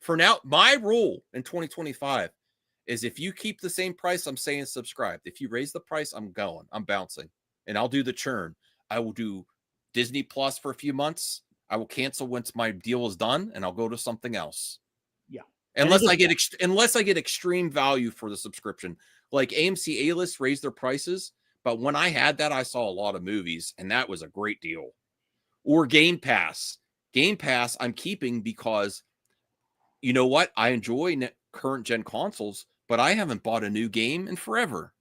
for now, my rule in 2025 is if you keep the same price, I'm saying subscribe. If you raise the price, I'm bouncing, and I'll do the churn. I will do Disney Plus for a few months. I will cancel once my deal is done, and I'll go to something else. Yeah. Unless I get extreme value for the subscription, like AMC A-List raised their prices, but when I had that, I saw a lot of movies, and that was a great deal. Or Game Pass. Game Pass I'm keeping because, you know what? I enjoy current gen consoles, but I haven't bought a new game in forever.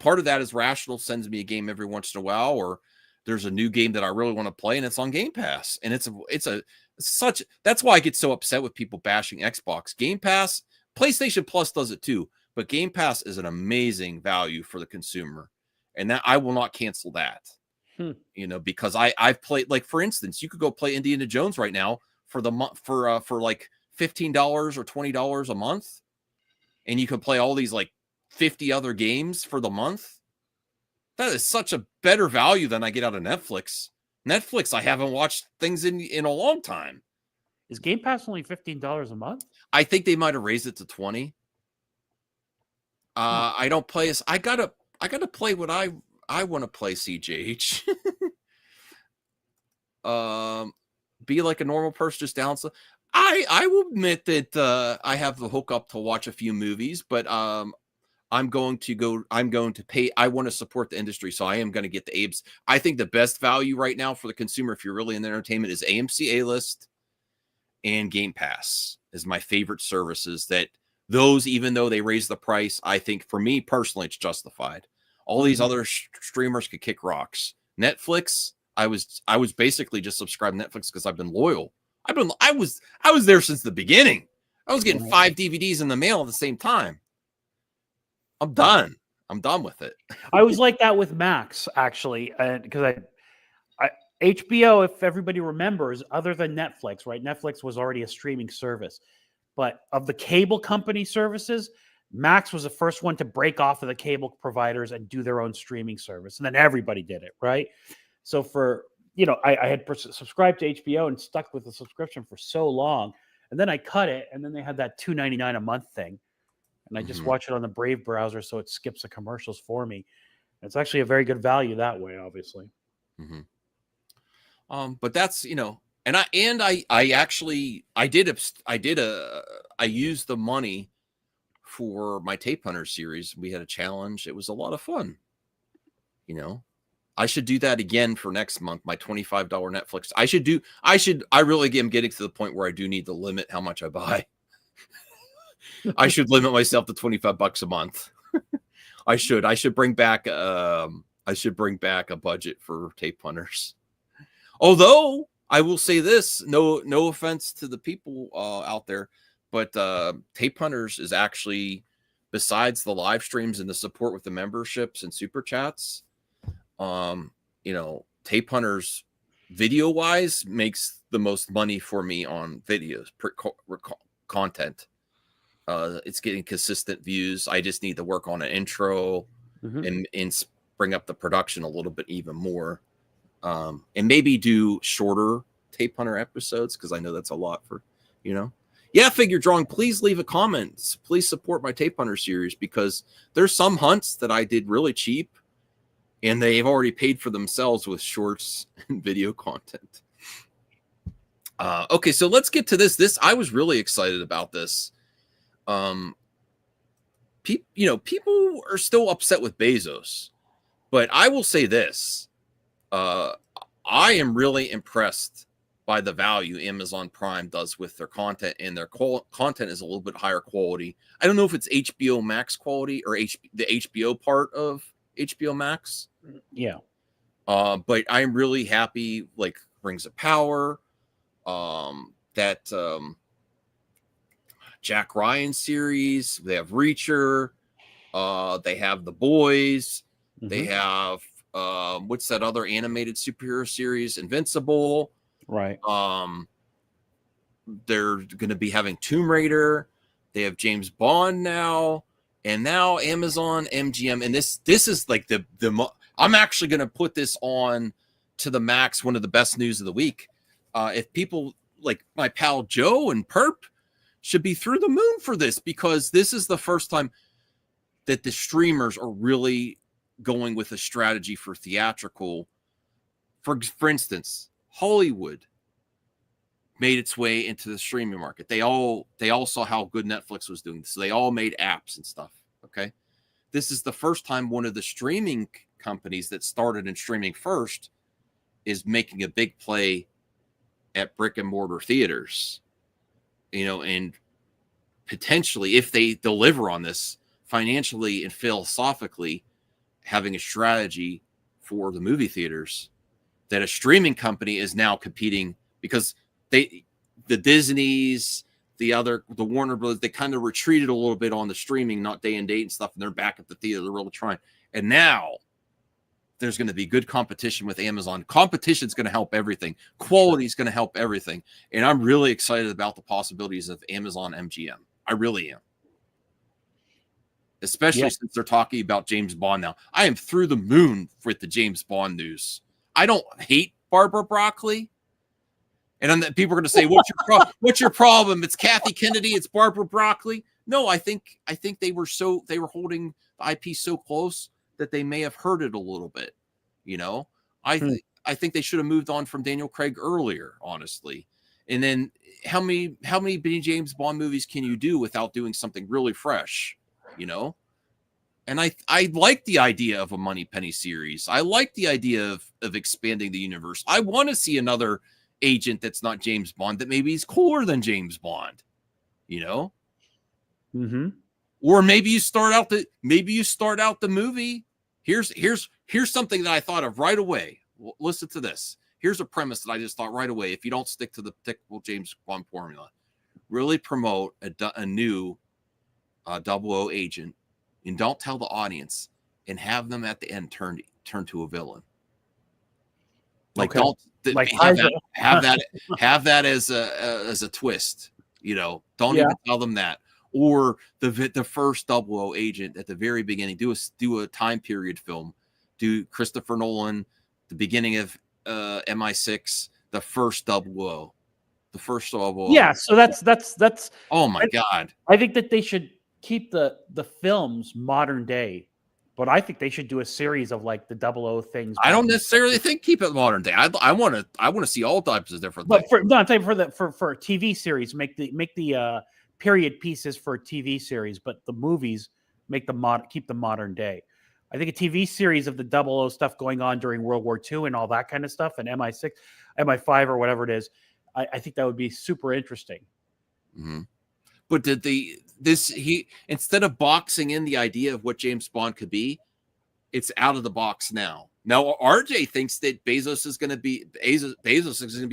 Part of that is Rational sends me a game every once in a while, or there's a new game that I really want to play, and it's on Game Pass, and that's why I get so upset with people bashing Xbox. Game Pass, PlayStation Plus does it too, but Game Pass is an amazing value for the consumer, and that I will not cancel that. You know, because I've played, like, for instance, you could go play Indiana Jones right now for the month for like $15 or $20 a month, and you can play all these like 50 other games for the month. That is such a better value than I get out of Netflix. Netflix, I haven't watched things in a long time. Is Game Pass only $15 a month? I think they might have raised it to 20. I don't play as I gotta play what I want to play, CJH. Be like a normal person, just down. So I will admit that I have the hookup to watch a few movies, but I'm going to pay. I want to support the industry, so I am going to get the Abe's. I think the best value right now for the consumer, if you're really in entertainment, is AMC A-List and Game Pass is my favorite services. That those, even though they raise the price, I think for me personally, it's justified. All these other streamers could kick rocks. Netflix, I was basically just subscribed to Netflix because I've been loyal. I was there since the beginning. I was getting 5 DVDs in the mail at the same time. I'm done. I'm done with it. I was like that with Max, actually, because HBO, if everybody remembers, other than Netflix, right? Netflix was already a streaming service, but of the cable company services, Max was the first one to break off of the cable providers and do their own streaming service, and then everybody did it, right? So for I had subscribed to HBO and stuck with the subscription for so long, and then I cut it, and then they had that $2.99 a month thing. And I just watch it on the Brave browser, so it skips the commercials for me. It's actually a very good value that way, obviously. But that's and I used the money for my Tape Hunter series. We had a challenge. It was a lot of fun. I should do that again for next month. My $25 Netflix. I really am getting to the point where I do need to limit how much I buy. I should limit myself to $25 a month. I should bring back a budget for Tape Hunters. Although I will say this, no offense to the people out there, but Tape Hunters is actually, besides the live streams and the support with the memberships and super chats, Tape Hunters video wise makes the most money for me on videos content. It's getting consistent views. I just need to work on an intro and bring up the production a little bit even more. And maybe do shorter Tape Hunter episodes, because I know that's a lot for, Figure Drawing, please leave a comment. Please support my Tape Hunter series, because there's some hunts that I did really cheap and they've already paid for themselves with shorts and video content. Okay, so let's get to this. I was really excited about this. People are still upset with Bezos, but I will say this. I am really impressed by the value Amazon Prime does with their content, and their content is a little bit higher quality. I don't know if it's HBO Max quality or the HBO part of HBO Max. Yeah. But I'm really happy, like Rings of Power, that Jack Ryan series. They have Reacher. They have The Boys. They have what's that other animated superhero series? Invincible. Right. They're going to be having Tomb Raider. They have James Bond now, and now Amazon MGM. And this is like I'm actually going to put this on to the max. One of the best news of the week. If people like my pal Joe and Perp should be through the moon for this, because this is the first time that the streamers are really going with a strategy for theatrical. For instance, Hollywood made its way into the streaming market. They all saw how good Netflix was doing, so they all made apps and stuff. Okay, this is the first time one of the streaming companies that started in streaming first is making a big play at brick and mortar theaters. And potentially, if they deliver on this financially and philosophically, having a strategy for the movie theaters, that a streaming company is now competing, because the Disneys, the Warner Brothers, they kind of retreated a little bit on the streaming, not day and date and stuff, and they're back at the theater. They're really trying. And now there's going to be good competition with Amazon. Competition is going to help everything. Quality is going to help everything. And I'm really excited about the possibilities of Amazon MGM. I really am. Especially since they're talking about James Bond now. I am through the moon with the James Bond news. I don't hate Barbara Broccoli. And then people are going to say, what's your problem? It's Kathy Kennedy. It's Barbara Broccoli. No, I think they were holding the IP so close that they may have hurt it a little bit. You know, I think they should have moved on from Daniel Craig earlier, honestly. And then how many James Bond movies can you do without doing something really fresh? You know, and I like the idea of a Moneypenny series. I like the idea of expanding the universe. I want to see another agent that's not James Bond that maybe is cooler than James Bond. You know, or maybe you start out the movie. Here's something that I thought of right away. Listen to this. Here's a premise that I just thought right away. If you don't stick to the typical James Bond formula, really promote a new 00 agent, and don't tell the audience, and have them at the end turn to a villain. Like don't have that as a twist. You know, don't even tell them that. Or the first 00 agent at the very beginning, do a time period film, do Christopher Nolan, the beginning of MI6, the first 00. The first 00. Yeah, so that's oh my God. I think that they should keep the films modern day, but I think they should do a series of like the 00 things. I don't necessarily think keep it modern day. I want to see all types of different things. But I'm saying for a TV series, make the period pieces for a TV series, but the movies keep the modern day. I think a TV series of the 00 stuff going on during World War II and all that kind of stuff, and MI6, MI5 or whatever it is, I think that would be super interesting. Mm-hmm. But instead of boxing in the idea of what James Bond could be, it's out of the box now. Now RJ thinks that Bezos is going to be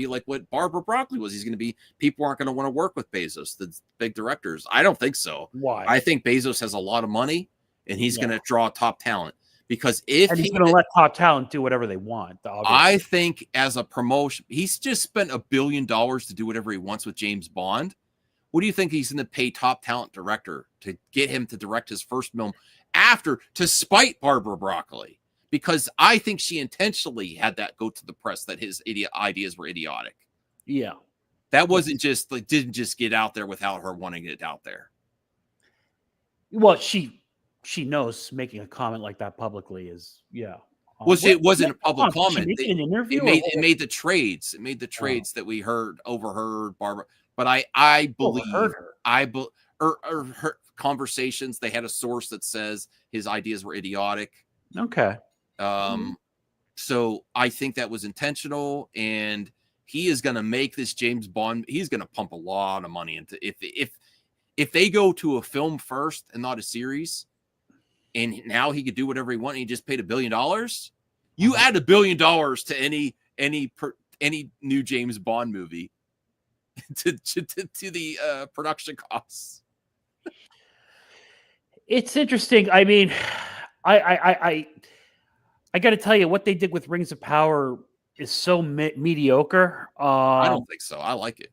like what Barbara Broccoli was. He's going to be, people aren't going to want to work with Bezos, the big directors. I don't think so. Why? I think Bezos has a lot of money, and he's going to draw top talent, because he's going to let top talent do whatever they want. Obviously. I think as a promotion, he's just spent $1 billion to do whatever he wants with James Bond. What do you think he's going to pay top talent director to get him to direct his first film to spite Barbara Broccoli? Because I think she intentionally had that go to the press that his ideas were idiotic. Yeah. That wasn't just didn't just get out there without her wanting it out there. Well, she knows making a comment like that publicly is, It wasn't a public comment. An interview. It made the trades. It made the trades that we overheard Barbara. But I believe her conversations. They had a source that says his ideas were idiotic. Okay. So I think that was intentional, and he is going to make this James Bond. He's going to pump a lot of money into if they go to a film first and not a series, and now he could do whatever he wants. And he just paid $1 billion. You add $1 billion to any new James Bond movie to the production costs. It's interesting. I mean, I got to tell you, what they did with Rings of Power is so mediocre. I don't think so. I like it.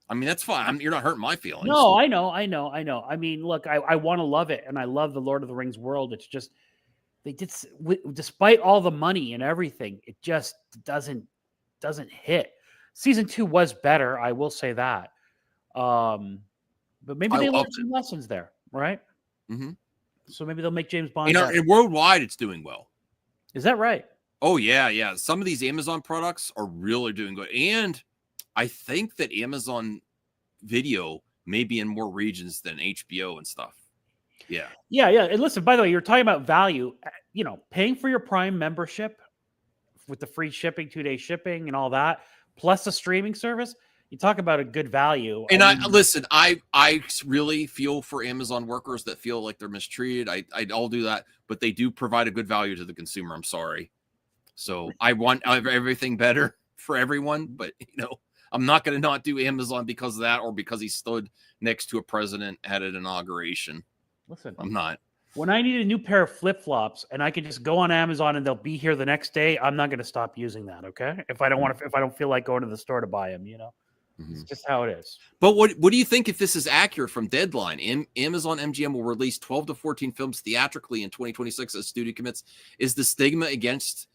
I mean, that's fine. You're not hurting my feelings. No, I know. I mean, look, I want to love it, and I love the Lord of the Rings world. It's just despite all the money and everything, it just doesn't hit. Season 2 was better, I will say that. But maybe they learned some lessons there, right? Mm-hmm. So maybe they'll make James Bond. And worldwide, it's doing well. Is that right? Oh, yeah. Some of these Amazon products are really doing good. And I think that Amazon Video may be in more regions than HBO and stuff. Yeah. And listen, by the way, you're talking about value. Paying for your Prime membership with the free shipping, 2-day shipping and all that, plus a streaming service. You talk about a good value. And I really feel for Amazon workers that feel like they're mistreated. I'll do that, but they do provide a good value to the consumer. I'm sorry. So I want everything better for everyone, but I'm not going to not do Amazon because of that, or because he stood next to a president at an inauguration. Listen, I'm not. When I need a new pair of flip-flops and I can just go on Amazon and they'll be here the next day, I'm not gonna stop using that, okay? If I don't feel like going to the store to buy them, It's just how it is. But what do you think if this is accurate from Deadline? Amazon MGM will release 12 to 14 films theatrically in 2026 as studio commits. Is the stigma against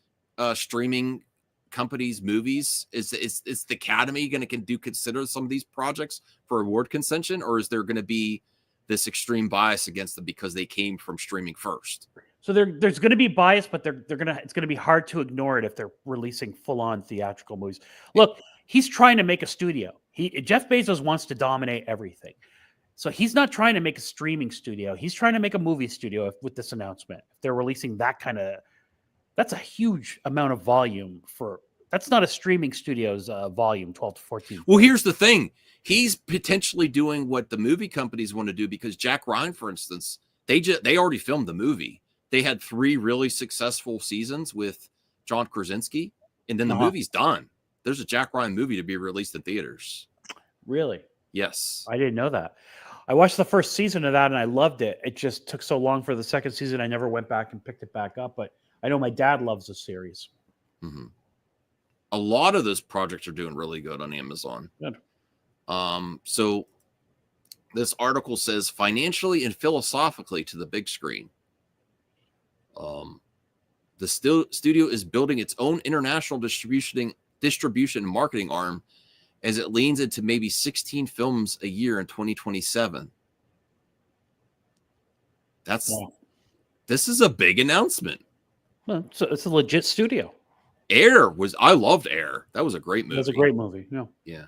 streaming companies' movies, is the Academy going to consider some of these projects for award contention, or is there going to be this extreme bias against them because they came from streaming first? So there's going to be bias, but it's going to be hard to ignore it if they're releasing full-on theatrical movies. Look, he's trying to make a studio. Jeff Bezos wants to dominate everything. So he's not trying to make a streaming studio. He's trying to make a movie studio with this announcement. If they're releasing that's a huge amount of volume that's not a streaming studio's volume, 12 to 14. Well, here's the thing. He's potentially doing what the movie companies want to do, because Jack Ryan, for instance, they already filmed the movie. They had 3 really successful seasons with John Krasinski, and then the movie's done. There's a Jack Ryan movie to be released in theaters. Really? Yes. I didn't know that. I watched the first season of that and I loved it. It just took so long for the second season. I never went back and picked it back up, but I know my dad loves the series. Mm-hmm. A lot of those projects are doing really good on Amazon. Good. So this article says financially and philosophically to the big screen. The studio is building its own international distribution and marketing arm as it leans into maybe 16 films a year in 2027. This is a big announcement. Well, so it's a legit studio. I loved Air. That was a great movie. It was a great movie. Yeah.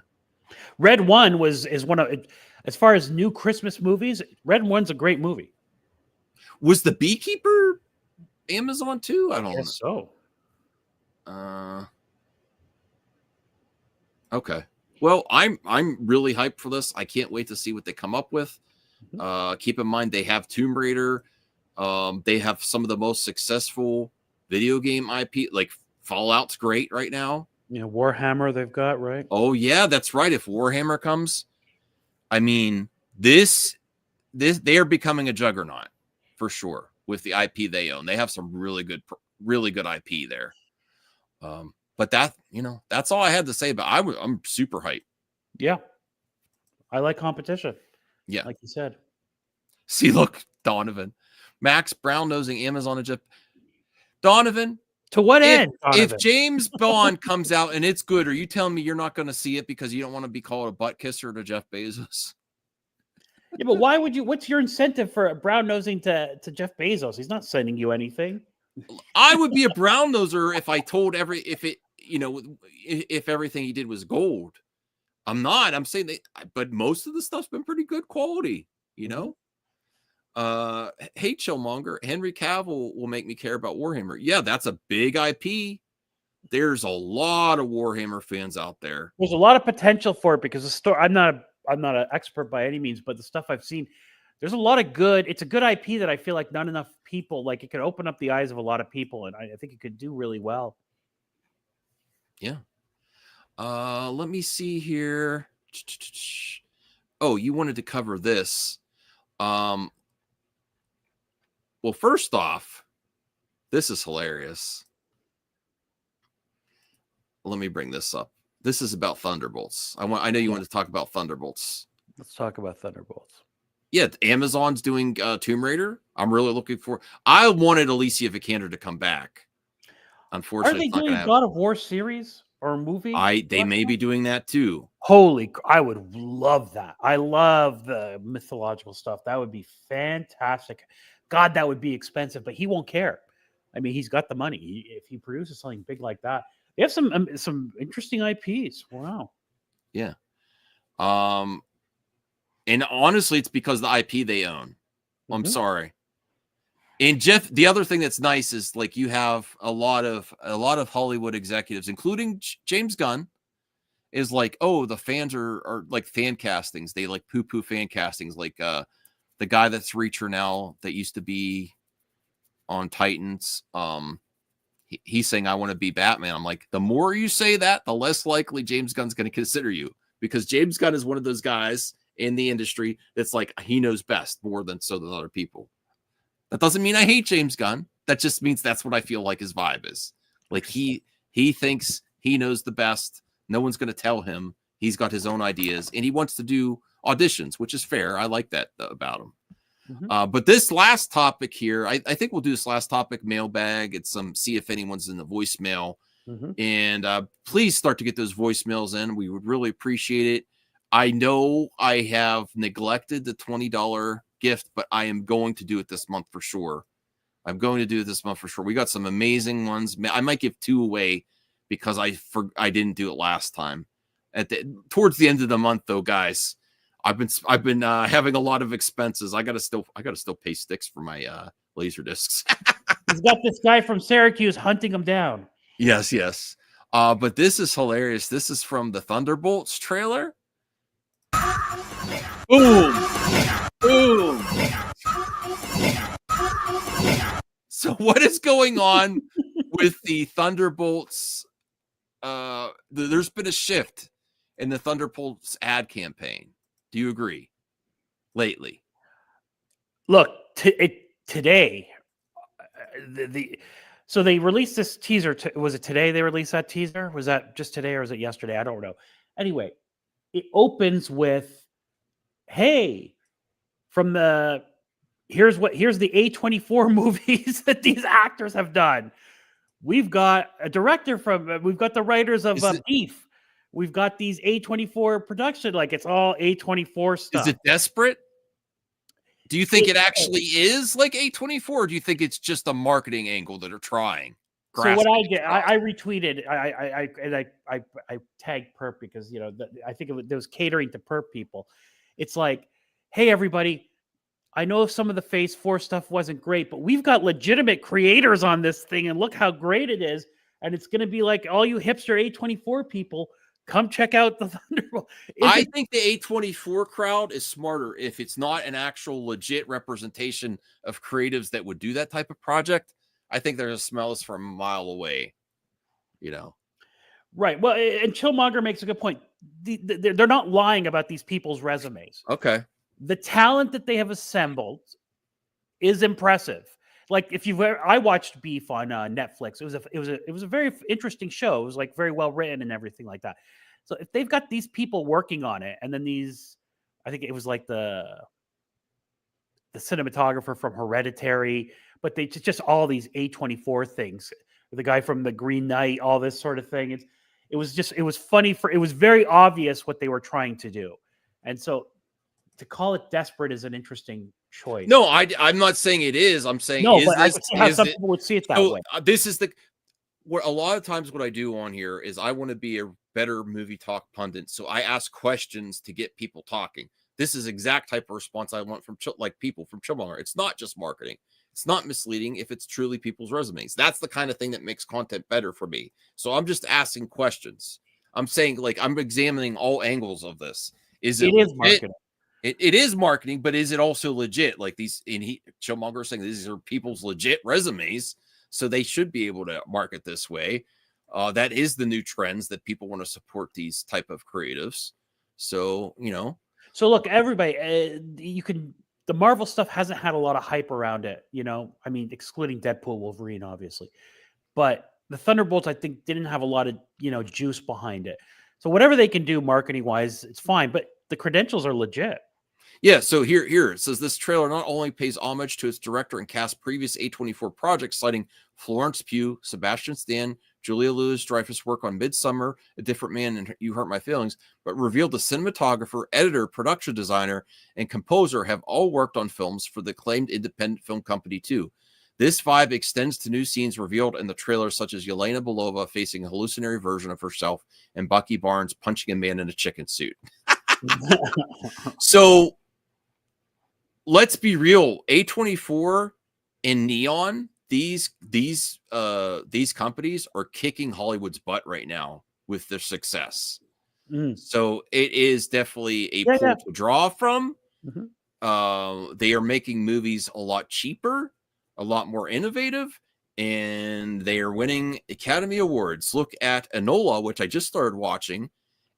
Red One is one of, as far as new Christmas movies, Red One's a great movie. Was The Beekeeper Amazon too? I don't know. So. Okay. Well, I'm really hyped for this. I can't wait to see what they come up with. Keep in mind they have Tomb Raider. They have some of the most successful video game IP. Like Fallout's great right now. Warhammer they've got, right? Oh yeah, that's right. If Warhammer comes, I mean, they are becoming a juggernaut for sure with the IP they own. They have some really good IP there. But that's all I had to say about it. I'm super hyped. Yeah. I like competition. Yeah. Like you said. See, look, Donovan. Max brown nosing Amazon and Jeff. Donovan. To what end? If James Bond comes out and it's good, are you telling me you're not going to see it because you don't want to be called a butt kisser to Jeff Bezos? Yeah, but why would you? What's your incentive for brown nosing to Jeff Bezos? He's not sending you anything. I would be a brown noser if I told if everything he did was gold. I'm not. I'm saying but most of the stuff's been pretty good quality, Hey, Chillmonger, Henry Cavill will make me care about Warhammer. Yeah, that's a big IP. There's a lot of Warhammer fans out there. There's a lot of potential for it because the story. I'm not an expert by any means, but the stuff I've seen, there's a lot of good. It's a good IP that I feel like not enough people like. It could open up the eyes of a lot of people, and I think it could do really well. Yeah. Let me see here. Oh, you wanted to cover this. Well, first off, this is hilarious. Let me bring this up. This is about Thunderbolts. I know you want to talk about Thunderbolts. Let's talk about Thunderbolts. Yeah, Amazon's doing Tomb Raider. I'm really looking for. I wanted Alicia Vikander to come back. Unfortunately, are they doing God of War series or movie? They may be doing that too. I would love that. I love the mythological stuff. That would be fantastic. God, that would be expensive, but he won't care. I mean, he's got the money. If he produces something big like that, they have some interesting IPs. Wow. Yeah. And honestly, it's because the IP they own. I'm sorry. And Jeff, the other thing that's nice is like you have a lot of Hollywood executives, including James Gunn, is like, oh, the fans are like fan castings. They like poo-poo fan castings, like the guy that's Reacher now that used to be on Titans. He's saying, I want to be Batman. I'm like, the more you say that, the less likely James Gunn's going to consider you, because James Gunn is one of those guys in the industry that's like, he knows best more than other people. That doesn't mean I hate James Gunn. That just means that's what I feel like his vibe is. Like he thinks he knows the best. No one's going to tell him. He's got his own ideas, and he wants to do auditions, which is fair. I like that about him. But this last topic here, I think we'll do this last topic, mailbag. It's see if anyone's in the voicemail. And please start to get those voicemails in. We would really appreciate it. I know I have neglected the $20 gift, but I am going to do it this month for sure. I'm going to do it this month for sure. We got some amazing ones. I might give 2 away because I didn't do it last time. Towards the end of the month, though, guys, I've been having a lot of expenses. I gotta still pay Sticks for my laser discs. He's got this guy from Syracuse hunting him down. Yes. But this is hilarious. This is from the Thunderbolts trailer. Boom. So what is going on with the Thunderbolts? There's been a shift in the Thunderbolts ad campaign. Do you agree? Lately, look today. So they released this teaser. Was it today they released that teaser? Was that just today or was it yesterday? I don't know. Anyway, it opens with, "Hey, from here's the A24 movies that these actors have done. We've got a director we've got the writers of Beef. We've got these A24 production. Like, it's all A24 stuff." Is it desperate? Do you think it actually is like A24, or do you think it's just a marketing angle that are trying? So what I did, I retweeted, I tagged Perp because, I think it was catering to Perp people. It's like, "Hey, everybody, I know some of the Phase 4 stuff wasn't great, but we've got legitimate creators on this thing, and look how great it is. And it's going to be like, all you hipster A24 people, come check out the Thunderbolt." I think the A24 crowd is smarter if it's not an actual legit representation of creatives that would do that type of project. I think they're going to smell us from a mile away, Right. Well, and Chillmonger makes a good point. They're not lying about these people's resumes. Okay. The talent that they have assembled is impressive. Like, I watched Beef on Netflix. It was a very interesting show. It was like very well written and everything like that. So if they've got these people working on it, and then I think it was like the cinematographer from Hereditary, but they just all these A24 things. The guy from The Green Knight, all this sort of thing. It was funny it was very obvious what they were trying to do, and so to call it desperate is an interesting choice. No, I'm not saying it is. I'm saying but I can see how some people would see it that way. This is where a lot of times what I do on here is I want to be a better movie talk pundit, so I ask questions to get people talking. This is exact type of response I want from people from Chillmonger. It's not just marketing. It's not misleading if it's truly people's resumes. That's the kind of thing that makes content better for me. So I'm just asking questions. I'm saying, I'm examining all angles of this. It is marketing. It is marketing, but is it also legit? Like Chillmonger is saying these are people's legit resumes, so they should be able to market this way. That is the new trends that people want to support these type of creatives. So, So look, everybody, the Marvel stuff hasn't had a lot of hype around it, I mean, excluding Deadpool, Wolverine, obviously. But the Thunderbolts, I think, didn't have a lot of, juice behind it. So whatever they can do marketing wise, it's fine. But the credentials are legit. Yeah, so here it says this trailer not only pays homage to its director and cast previous A24 projects, citing Florence Pugh, Sebastian Stan, Julia Louis-Dreyfus' work on Midsummer, A Different Man, and You Hurt My Feelings, but revealed the cinematographer, editor, production designer, and composer have all worked on films for the acclaimed independent film company too. This vibe extends to new scenes revealed in the trailer, such as Yelena Belova facing a hallucinatory version of herself and Bucky Barnes punching a man in a chicken suit. So let's be real. A24 and Neon, these companies are kicking Hollywood's butt right now with their success. So it is definitely a pool to draw from. They are making movies a lot cheaper, a lot more innovative, and they are winning Academy Awards. Look at Enola, which I just started watching,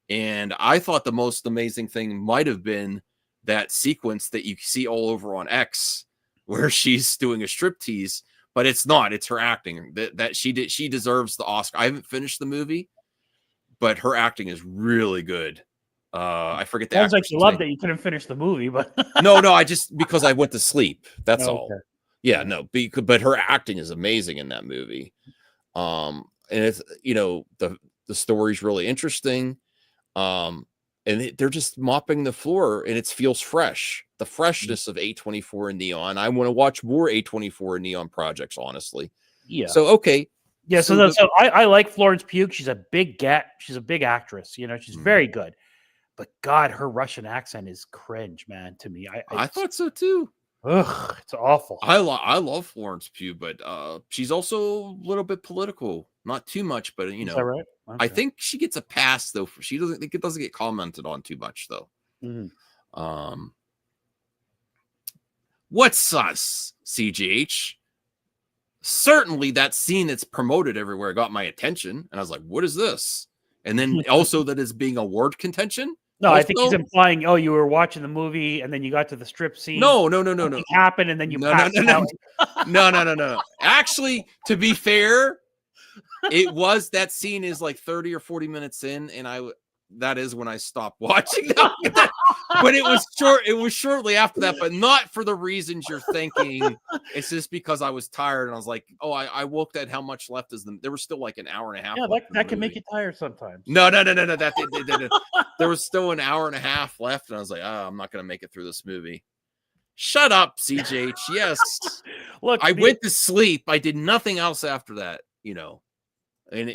and I thought the most amazing thing might have been that sequence that you see all over on X where she's doing a striptease, but it's not. It's her acting that she did. She deserves the Oscar. I haven't finished the movie, but her acting is really good. I forget the Sounds like actress' you name. loved it. You couldn't finish the movie, but No, I just because I went to sleep. That's all. okay. Yeah, no, but her acting is amazing in that movie. And it's the story's really interesting. And they're just mopping the floor, and it feels fresh. The freshness of A24 and Neon. I want to watch more A24 and Neon projects, honestly. Yeah. So okay. Yeah. So I like Florence Pugh. She's a big She's a big actress. She's very good. But God, her Russian accent is cringe, man. To me, I thought so too. Ugh, it's awful. I love Florence Pugh, but she's also a little bit political. Not too much, but Is that right? Okay. I think she gets a pass though. She doesn't get commented on too much though. Mm-hmm. What's sus, CGH? Certainly that scene that's promoted everywhere got my attention, and I was like, "What is this?" And then also that it's being award contention. No, also, I think he's implying, oh, you were watching the movie and then you got to the strip scene. No. Something happened and then you passed out. No. Actually, to be fair, that scene is like 30 or 40 minutes in, and that is when I stopped watching them. But it was shortly after that, but not for the reasons you're thinking. It's just because I was tired, and I was like, oh, I looked at how much left is there was still like an hour and a half. Yeah, that can make you tired sometimes. No. There was still an hour and a half left, and I was like, oh, I'm not going to make it through this movie. Shut up, CJH. Yes. Look, I went to sleep. I did nothing else after that, And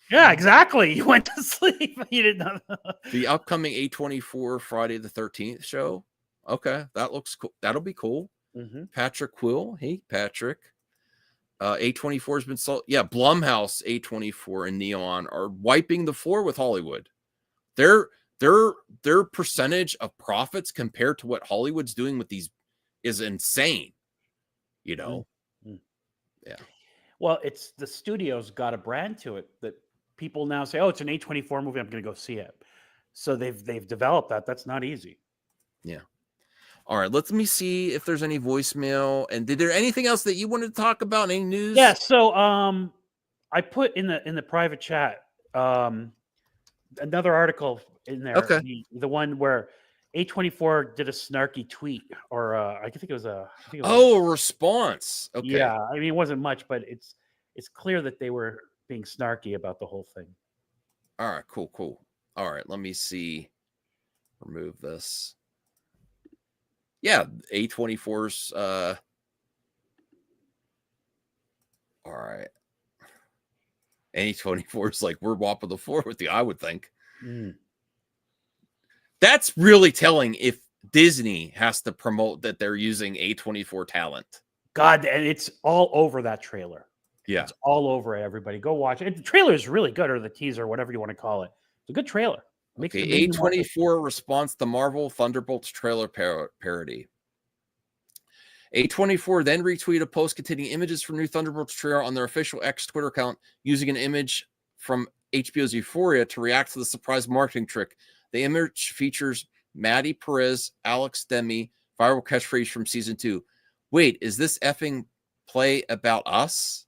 yeah, exactly. You went to sleep. You didn't know. The upcoming A24 Friday the 13th show. Okay, that looks cool. That'll be cool. Mm-hmm. Patrick Quill. Hey, Patrick. A24 has been sold. Yeah, Blumhouse, A24, and Neon are wiping the floor with Hollywood. Their percentage of profits compared to what Hollywood's doing with these is insane. Mm-hmm. Yeah. Well, it's the studio's got a brand to it that people now say, oh, it's an A24 movie, I'm going to go see it. So they've developed that. That's not easy. Yeah. All right, let me see if there's any voicemail. And did there anything else that you wanted to talk about? Any news? Yeah, so I put in the private chat another article in there. Okay. The one where A24 did a snarky tweet, or I think it was a response. Okay. Yeah, I mean it wasn't much, but it's clear that they were being snarky about the whole thing. All right, cool. All right, let me see. Remove this. Yeah, A24's all right. A24's like, we're whopping the floor with you, I would think. That's really telling if Disney has to promote that they're using A24 talent. God, and it's all over that trailer. Yeah. It's all over it, everybody. Go watch it. The trailer is really good, or the teaser, whatever you want to call it. It's a good trailer. Okay, A24 response to Marvel Thunderbolts trailer parody. A24 then retweeted a post containing images from new Thunderbolts trailer on their official X Twitter account using an image from HBO's Euphoria to react to the surprise marketing trick. The image features Maddie Perez, Alex Demi, viral catchphrase from season 2. Wait, is this effing play about us?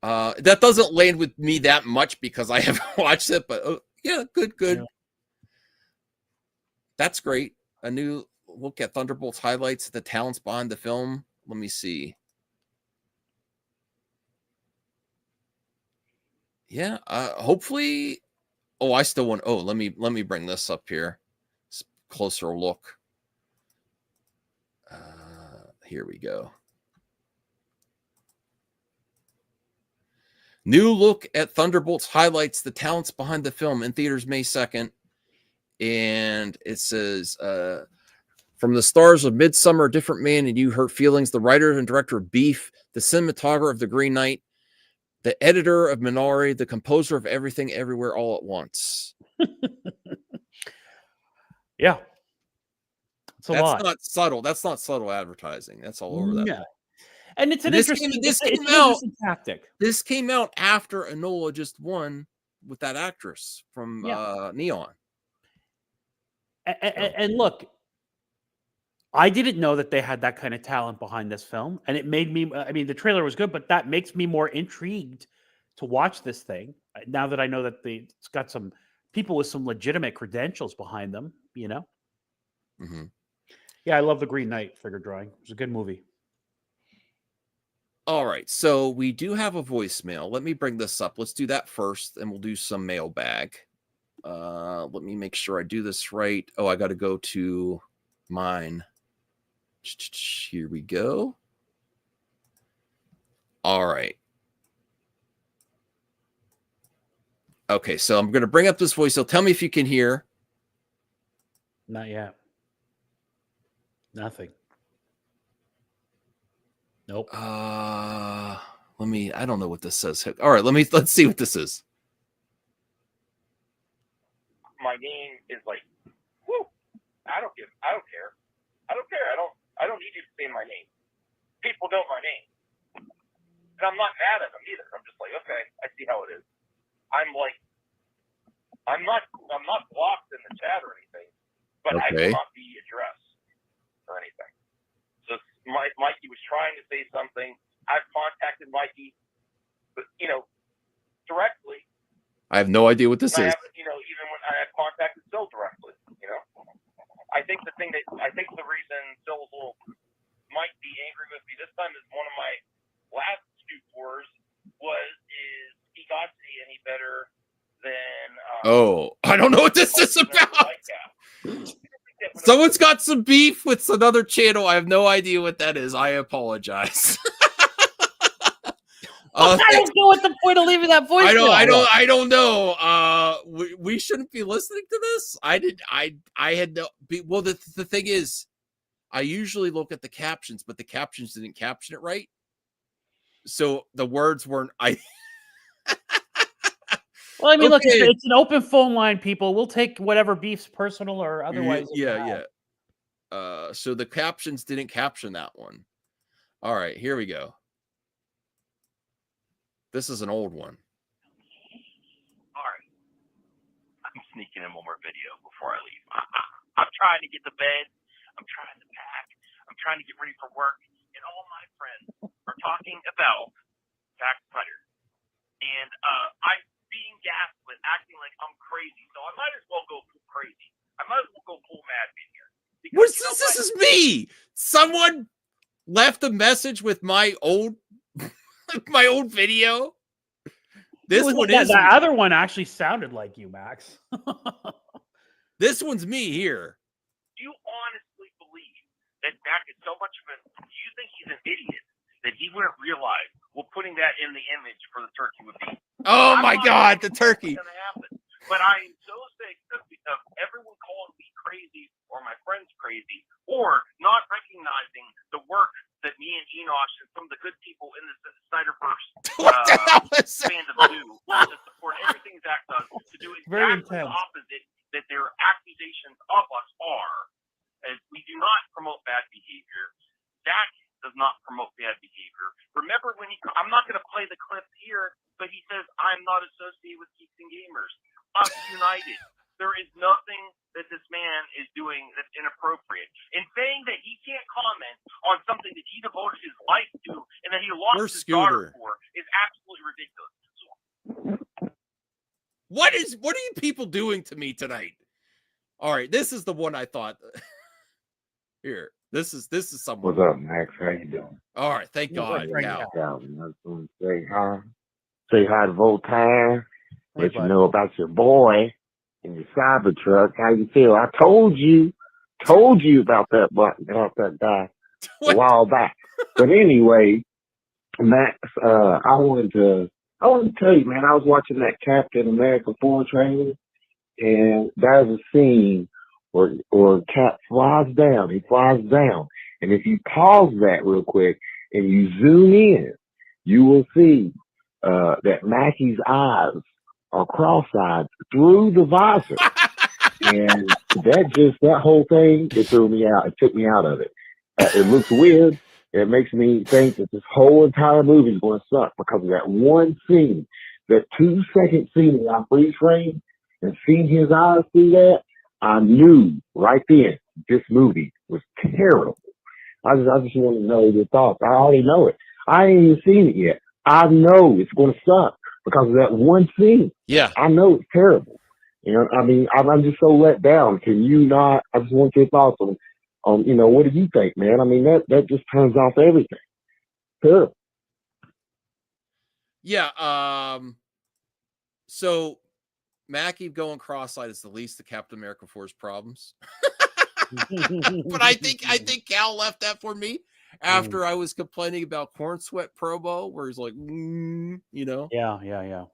That doesn't land with me that much because I haven't watched it, but yeah, good. Yeah. That's great. A new look at Thunderbolts highlights the talents behind the film. Let me see. Yeah, hopefully. Oh, I still want. Oh, let me bring this up here. Closer look. Here we go. New look at Thunderbolts highlights the talents behind the film in theaters May 2nd. And it says, from the stars of Midsummer, Different Man, and You Hurt Feelings, the writer and director of Beef, the cinematographer of The Green Knight, the editor of Minari, the composer of Everything Everywhere All at Once. Yeah. That's not subtle. That's not subtle advertising. That's all over that. Yeah. And it's an interesting tactic. This came out after Enola just won with that actress from Neon. And look, I didn't know that they had that kind of talent behind this film, and it made me. I mean, the trailer was good, but that makes me more intrigued to watch this thing now that I know that it's got some people with some legitimate credentials behind them. You know. Mm-hmm. Yeah, I love The Green Knight figure drawing. It was a good movie. All right, so we do have a voicemail. Let me bring this up. Let's do that first, and we'll do some mailbag. Let me make sure I do this right. Oh, I got to go to mine. Here we go. All right. Okay, so I'm going to bring up this voicemail. Tell me if you can hear. Not yet. Nothing. Nope. I don't know what this says. All right, let's see what this is. My name is like, whoo, I don't care. I don't need you to say my name. People know my name. And I'm not mad at them either. I'm just like, okay, I see how it is. I'm not blocked in the chat or anything, but I will not be addressed or anything. So Mikey was trying to say something. I've contacted Mikey, but directly. I have no idea what this is. Even when I have contacted Phil directly, I think the reason Phil might be angry with me this time is one of my last two tours is he got to see any better than. I don't know what this is about. Someone's got some beef with another channel. I have no idea what that is. I apologize. I don't know what the point of leaving that voice. I don't know. We shouldn't be listening to this. I had no. Well, the thing is, I usually look at the captions, but the captions didn't caption it right. So the words weren't. Well, I mean, look, it's an open phone line, people. We'll take whatever beef's personal or otherwise. Yeah. So the captions didn't caption that one. All right, here we go. This is an old one. All right. I'm sneaking in one more video before I leave. I'm trying to get to bed. I'm trying to pack. I'm trying to get ready for work. And all my friends are talking about Zack Snyder. And I'm being gaslit, acting like I'm crazy. So I might as well go crazy. I might as well go full madman here. What's this? This is me. Someone left a message with my old video. This one is the other one actually sounded like you, Max. This one's me here. Do you honestly believe that Mac is so much of a? Do you think he's an idiot that he wouldn't realize what putting that in the image for the turkey would be? Oh my God, the turkey! Gonna happen. But I am so sick of everyone calling me crazy or my friends crazy or not recognizing the work that me and Enosh and some of the good people in the Snyderverse fandom do to support everything Zach does, to do exactly the opposite that their accusations of us are. As we do not promote bad behavior. Zach does not promote bad behavior. Remember when I'm not going to play the clip here, but he says, I'm not associated with Geeks and Gamers. Us united. There is nothing that this man is doing that's inappropriate. And saying that he can't comment on something that he devoted his life to and that he lost his daughter for is absolutely ridiculous. What are you people doing to me tonight? All right, this is the one I thought. Here, this is someone. What's up, Max? How you doing? All right, thank God. I just want to say hi. Say hi to Voltaire. Let you know about your boy and your Cybertruck. How you feel? I told you about that guy a while back. But anyway, Max, I wanted to tell you, man, I was watching that Captain America 4 trailer, and there's a scene where Cap flies down. He flies down. And if you pause that real quick and you zoom in, you will see that Mackey's eyes are cross-eyed through the visor. And that whole thing, it threw me out. It took me out of it. It looks weird. It makes me think that this whole entire movie is going to suck because of that one scene, that 2-second scene that I freeze framed and seeing his eyes through that. I knew right then this movie was terrible. I just want to know your thoughts. I already know it. I ain't even seen it yet. I know it's going to suck because of that one scene. Yeah. I know it's terrible. You know, I mean, I'm just so let down. Can you not? I just want your thoughts on, you know, what do you think, man? I mean, that just turns off everything. Terrible. Yeah. So Mackie going cross-eyed is the least of Captain America 4's problems. But I think Cal left that for me after I was complaining about Corn Sweat promo, where he's like, you know. Yeah.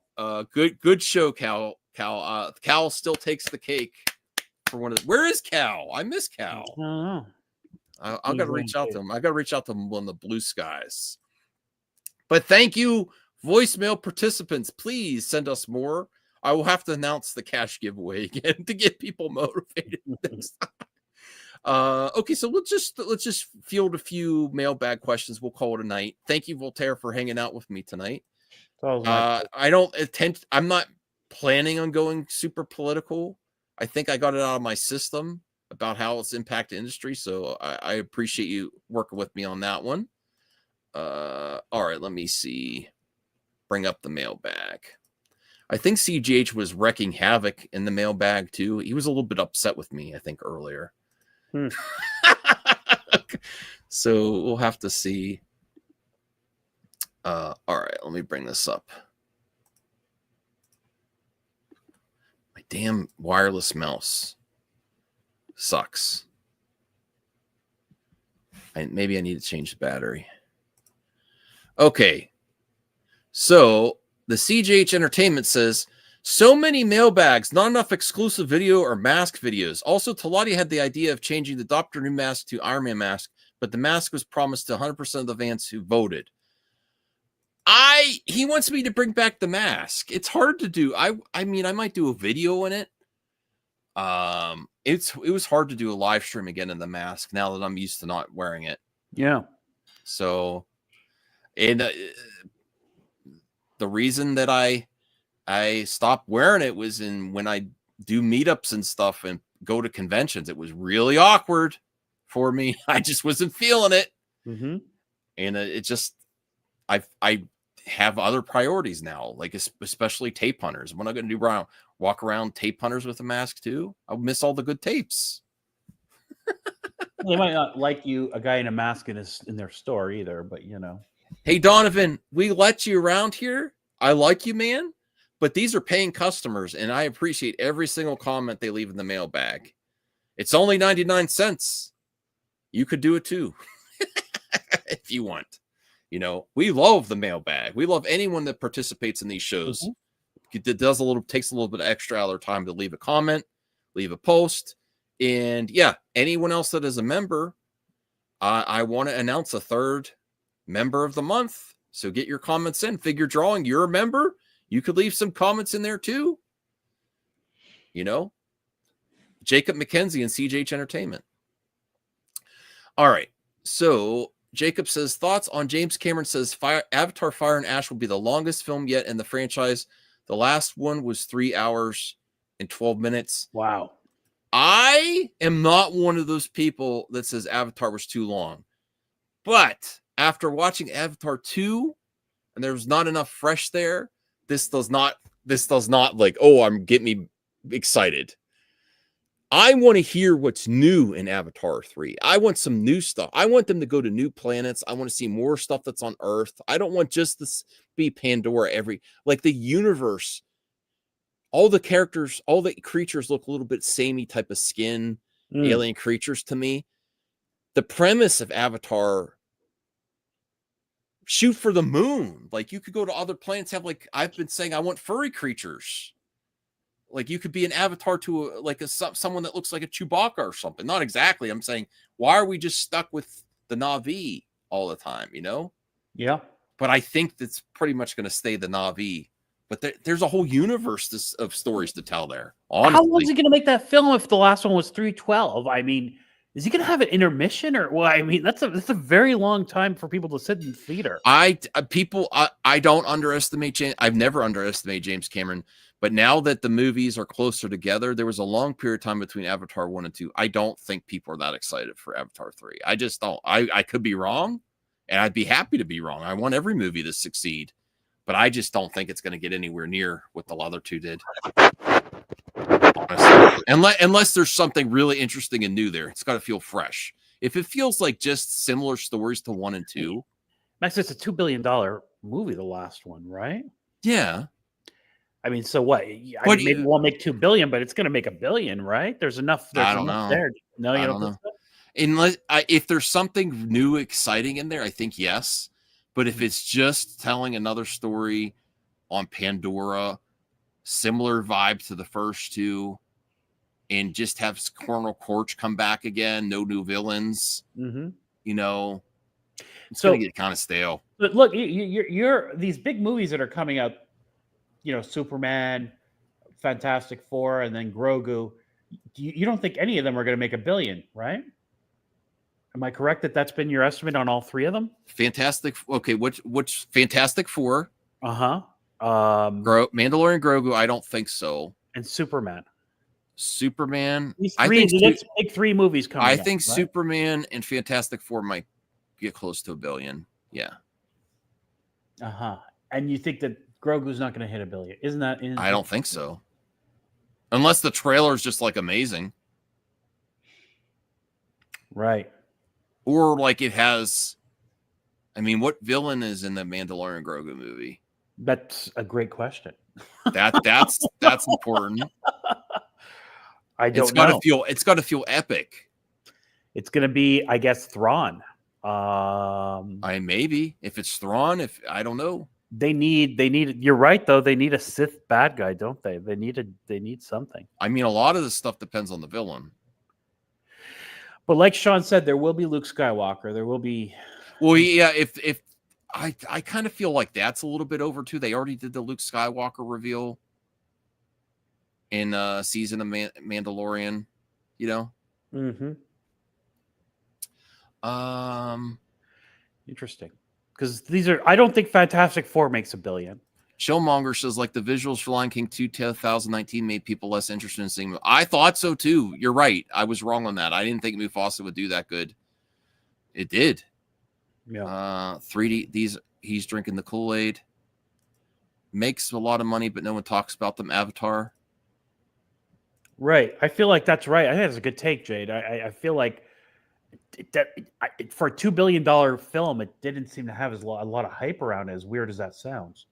Good show, Cal. Cal still takes the cake for one of the. Where is Cal? I miss Cal. I don't know. I got to reach out to him. I got to reach out to him on the blue skies. But thank you, voicemail participants. Please send us more. I will have to announce the cash giveaway again to get people motivated next time. Okay, so let's just field a few mailbag questions. We'll call it a night. Thank you, Voltaire, for hanging out with me tonight. I'm not planning on going super political. I think I got it out of my system about how it's impacted industry. So I appreciate you working with me on that one. All right, let me see. Bring up the mailbag. I think CGH was wrecking havoc in the mailbag too. He was a little bit upset with me, I think, earlier. So we'll have to see. All right, let me bring this up. My damn wireless mouse sucks. Maybe I need to change the battery. Okay. So the CJH Entertainment says, so many mailbags, not enough exclusive video or mask videos. Also, Talati had the idea of changing the Doctor Who mask to Iron Man mask, but the mask was promised to 100% of the fans who voted. He wants me to bring back the mask. It's hard to do. I mean, I might do a video in it. It was hard to do a live stream again in the mask now that I'm used to not wearing it. Yeah. So, and the reason that I stopped wearing it was when I do meetups and stuff and go to conventions. It was really awkward for me. I just wasn't feeling it. Mm-hmm. And it just, I have other priorities now, like especially tape hunters. What am I going to do? Walk around tape hunters with a mask too? I'll miss all the good tapes. They might not like you, a guy in a mask in their store either, but you know. Hey, Donovan, we let you around here. I like you, man. But these are paying customers, and I appreciate every single comment they leave in the mailbag. It's only 99 cents. You could do it too if you want. You know, we love the mailbag. We love anyone that participates in these shows. Mm-hmm. It takes a little bit of extra out of their time to leave a comment, leave a post. And yeah, anyone else that is a member, I want to announce a third member of the month. So get your comments in. Figure drawing, you're a member. You could leave some comments in there too. You know, Jacob McKenzie and CJH Entertainment. All right. So Jacob says, thoughts on James Cameron says Avatar Fire and Ash will be the longest film yet in the franchise. The last one was 3 hours and 12 minutes. Wow. I am not one of those people that says Avatar was too long. But after watching Avatar 2 and there was not enough fresh there, this does not like, get me excited. I want to hear what's new in Avatar 3. I want some new stuff. I want them to go to new planets. I want to see more stuff that's on Earth. I don't want just this be Pandora like the universe. All the characters, all the creatures look a little bit samey type of skin, alien creatures to me. The premise of Avatar, shoot for the moon. Like you could go to other planets, have like, I've been saying, I want furry creatures. Like you could be an avatar to someone that looks like a Chewbacca or something. Not exactly. I'm saying, why are we just stuck with the Na'vi all the time, you know? Yeah. But I think that's pretty much going to stay the Na'vi. But there's a whole universe of stories to tell there. Honestly. How long is he going to make that film if the last one was 3:12? I mean, is he going to have an intermission or? Well, I mean, that's a very long time for people to sit in theater. I don't underestimate James. I've never underestimated James Cameron, But now that the movies are closer together, there was a long period of time between Avatar 1 and 2. I don't think people are that excited for Avatar 3. I just don't. I could be wrong, and I'd be happy to be wrong. I want every movie to succeed, but I just don't think it's going to get anywhere near what the other two did. Honestly. Unless there's something really interesting and new there. It's got to feel fresh. If it feels like just similar stories to 1 and 2. Max, it's a $2 billion movie, the last one, right? Yeah. I mean, so what? Maybe it won't make $2 billion, but it's going to make $1 billion, right? There's enough. I don't know. There. No, you I don't know. think so? Unless if there's something new, exciting in there, I think yes. But if it's just telling another story on Pandora, similar vibe to the first two, and just have Colonel Corch come back again, no new villains, you know, it's going to get kind of stale. But look, you're these big movies that are coming out, you know, Superman, Fantastic Four, and then Grogu. You don't think any of them are going to make $1 billion, right? Am I correct that that's been your estimate on all three of them? Fantastic. Okay, which Fantastic Four? Mandalorian, Grogu. I don't think so. And Superman. These three, big three movies coming. I think right? Superman and Fantastic Four might get close to $1 billion. Yeah. And you think that Grogu's not going to hit $1 billion? Isn't that? I don't think so. Unless the trailer is just like amazing. Right. Or like it has. I mean, what villain is in the Mandalorian Grogu movie? That's a great question. That's important. I don't know. It's got to feel epic. It's going to be, I guess, Thrawn. Maybe if it's Thrawn, I don't know. They need. You're right, though. They need a Sith bad guy, don't they? They need something. I mean, a lot of this stuff depends on the villain. But like Sean said, there will be Luke Skywalker. There will be. Well, yeah. If I kind of feel like that's a little bit over too. They already did the Luke Skywalker reveal in season of Mandalorian, you know. Interesting, because I don't think Fantastic Four makes $1 billion. Showmonger says like the visuals for Lion King 2 2019 made people less interested in seeing. I thought so too. You're right. I was wrong on that. I didn't think Mufasa would do that good. It did. Yeah. 3D. He's drinking the Kool-Aid. Makes a lot of money, but no one talks about them. Avatar. Right. I feel like that's right. I think that's a good take, Jade. I feel like for a $2 billion film, it didn't seem to have a lot of hype around it, as weird as that sounds.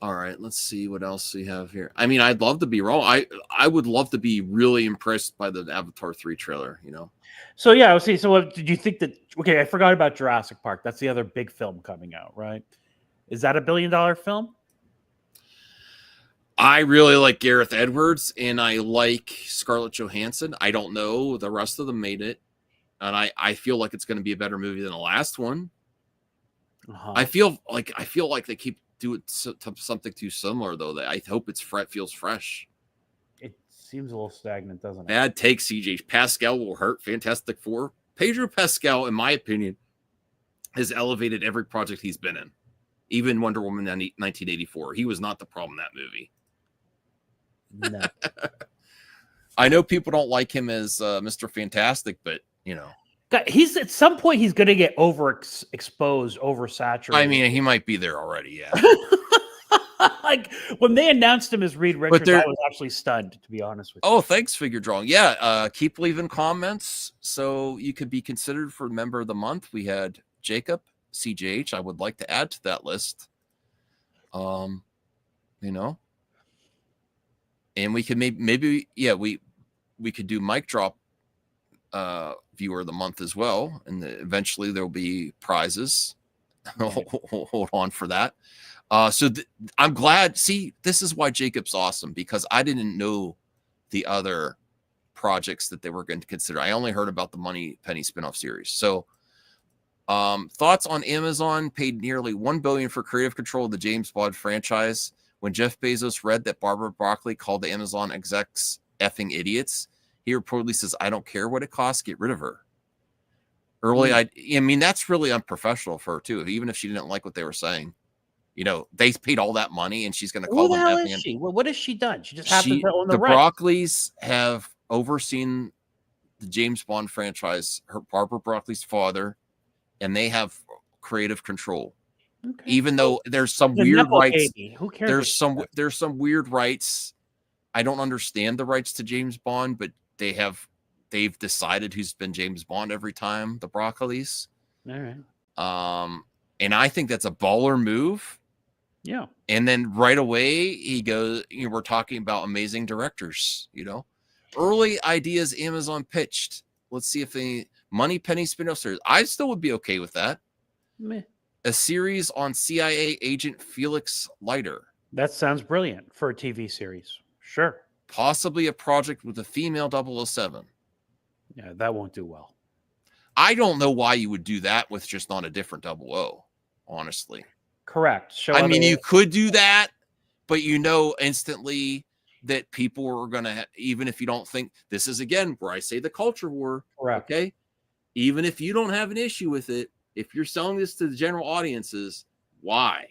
All right, let's see what else we have here. I mean, I'd love to be wrong. I would love to be really impressed by the Avatar 3 trailer, you know? So, yeah, see. So, did you think that? Okay, I forgot about Jurassic Park. That's the other big film coming out, right? Is that $1 billion film? I really like Gareth Edwards and I like Scarlett Johansson. I don't know. The rest of them made it. And I feel like it's going to be a better movie than the last one. I feel like they keep doing something too similar, though. That I hope feels fresh. It seems a little stagnant, doesn't it? Bad take, CJ. Pascal will hurt Fantastic Four. Pedro Pascal, in my opinion, has elevated every project he's been in. Even Wonder Woman 1984. He was not the problem in that movie. No. I know people don't like him as Mr. Fantastic, but you know, he's at some point he's going to get overexposed, oversaturated. I mean, he might be there already. Yeah. Like when they announced him as Reed Richards, I was actually stunned, to be honest with you. Oh, thanks, Figure Drawing. Yeah, keep leaving comments so you could be considered for Member of the Month. We had Jacob, CJH. I would like to add to that list. You know. And we could maybe we could do Mic Drop Viewer of the Month as well, and eventually there'll be prizes. Hold on for that. I'm glad. See, this is why Jacob's awesome, because I didn't know the other projects that they were going to consider. I only heard about the Money Penny spinoff series. So, thoughts on Amazon paid nearly $1 billion for creative control of the James Bond franchise. When Jeff Bezos read that Barbara Broccoli called the Amazon execs effing idiots, he reportedly says, "I don't care what it costs, get rid of her." I mean, that's really unprofessional for her too, even if she didn't like what they were saying. You know, they paid all that money, and she's going to Who call the them hell Bethany. is she? What has she done? She just happens to own the The rights. Broccoli's have overseen the James Bond franchise. Barbara Broccoli's father, and they have creative control. Okay. Even though there's some The weird Nepo rights, baby. Who cares? there's some weird rights. I don't understand the rights to James Bond, but they've decided who's been James Bond every time, the Broccoli's. All right. And I think that's a baller move. Yeah. And then right away he goes, you know, we're talking about amazing directors, you know. Early ideas Amazon pitched. Let's see if any Money Penny spin-off series. I still would be okay with that. Meh. A series on CIA agent Felix Leiter. That sounds brilliant for a TV series. Sure. Possibly a project with a female 007. Yeah, that won't do well. I don't know why you would do that with just not a different 00, honestly. Correct. I mean, you could do that, but you know instantly that people are going to, even if you don't think, this is again where I say the culture war. Correct. Okay. Even if you don't have an issue with it, if you're selling this to the general audiences, why?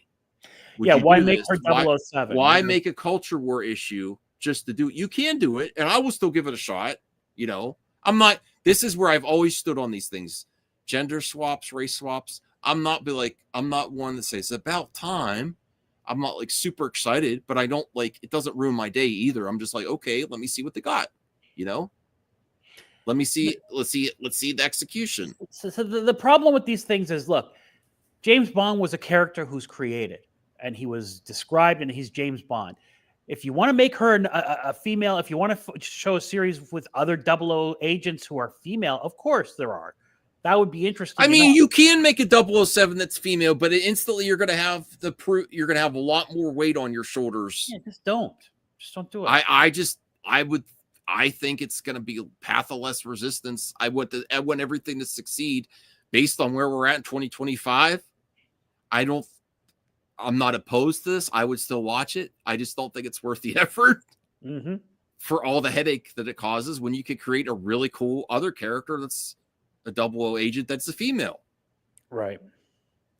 Why make her 007? Why make a culture war issue just to do it? You can do it, and I will still give it a shot. You know, this is where I've always stood on these things. Gender swaps, race swaps. I'm not one that says it's about time. I'm not like super excited, but I don't like, it doesn't ruin my day either. I'm just like, okay, let me see what they got, you know? Let's see the execution. So the problem with these things is, look, James Bond was a character who's created, and he was described, and he's James Bond. If you want to make her a female, if you want to show a series with other 00 agents who are female, of course there are. That would be interesting. I mean, you can make a 007 that's female, but instantly you're going to have you're going to have a lot more weight on your shoulders. Yeah, just don't do it. I think it's going to be a path of less resistance. I want everything to succeed based on where we're at in 2025. I'm not opposed to this. I would still watch it. I just don't think it's worth the effort for all the headache that it causes when you could create a really cool other character that's a 00 agent that's a female. Right.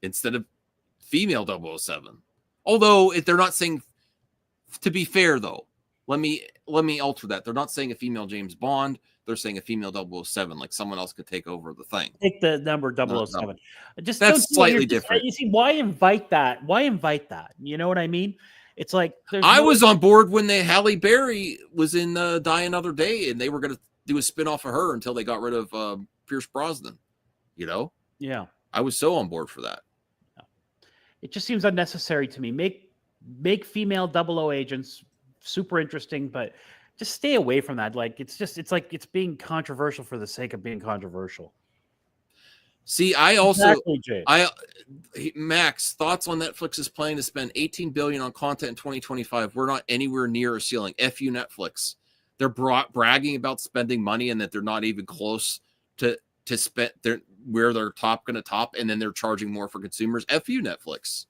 Instead of female 007. Although if they're not saying, to be fair though, let me alter that. They're not saying a female James Bond. They're saying a female 007, like someone else could take over the thing. Take the number 007. No. Just that's slightly different. You see, why invite that? Why invite that? You know what I mean? It's like I was on board when Halle Berry was in Die Another Day, and they were going to do a spinoff of her until they got rid of Pierce Brosnan. You know? Yeah. I was so on board for that. It just seems unnecessary to me. Make female 00 agents super interesting, but just stay away from that. Like it's being controversial for the sake of being controversial. See, Max, thoughts on Netflix's plan to spend $18 billion on content in 2025? We're not anywhere near a ceiling. F you, Netflix. They're bragging about spending money and that they're not even close to spend where they're going to top, and then they're charging more for consumers. F you, Netflix.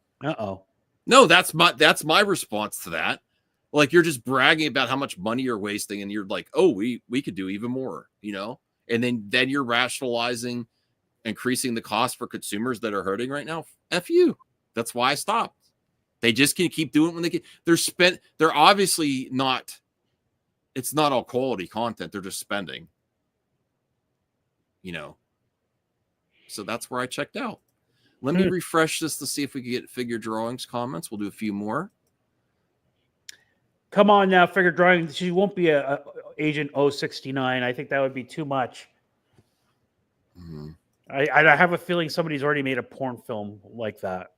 No, that's my response to that. Like, you're just bragging about how much money you're wasting, and you're like, oh, we could do even more, you know? And then you're rationalizing increasing the cost for consumers that are hurting right now. F you. That's why I stopped. They just can keep doing it when they can. They're obviously not, it's not all quality content. They're just spending, you know? So that's where I checked out. Let me refresh this to see if we can get figure drawings comments. We'll do a few more. Come on now, figure drawing. She won't be a Agent 069. I think that would be too much. Mm-hmm. I have a feeling somebody's already made a porn film like that.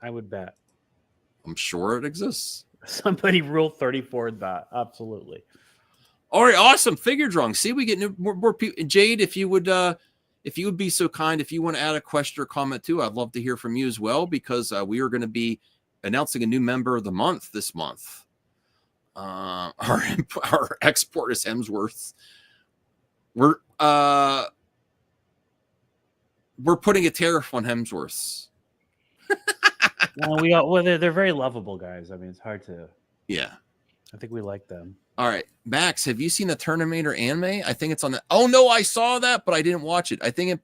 I would bet. I'm sure it exists. Somebody Rule 34 that. Absolutely. All right, awesome. Figure drawing. See, we get more people. Jade, if you would be so kind, if you want to add a question or comment too, I'd love to hear from you as well, because we are going to be announcing a new member of the month this month. Our export is Hemsworth. We're putting a tariff on Hemsworths. They're very lovable guys. I mean, it's hard to. Yeah, I think we like them. All right, Max, have you seen the Terminator anime? I think it's on the. Oh no, I saw that, but I didn't watch it. I think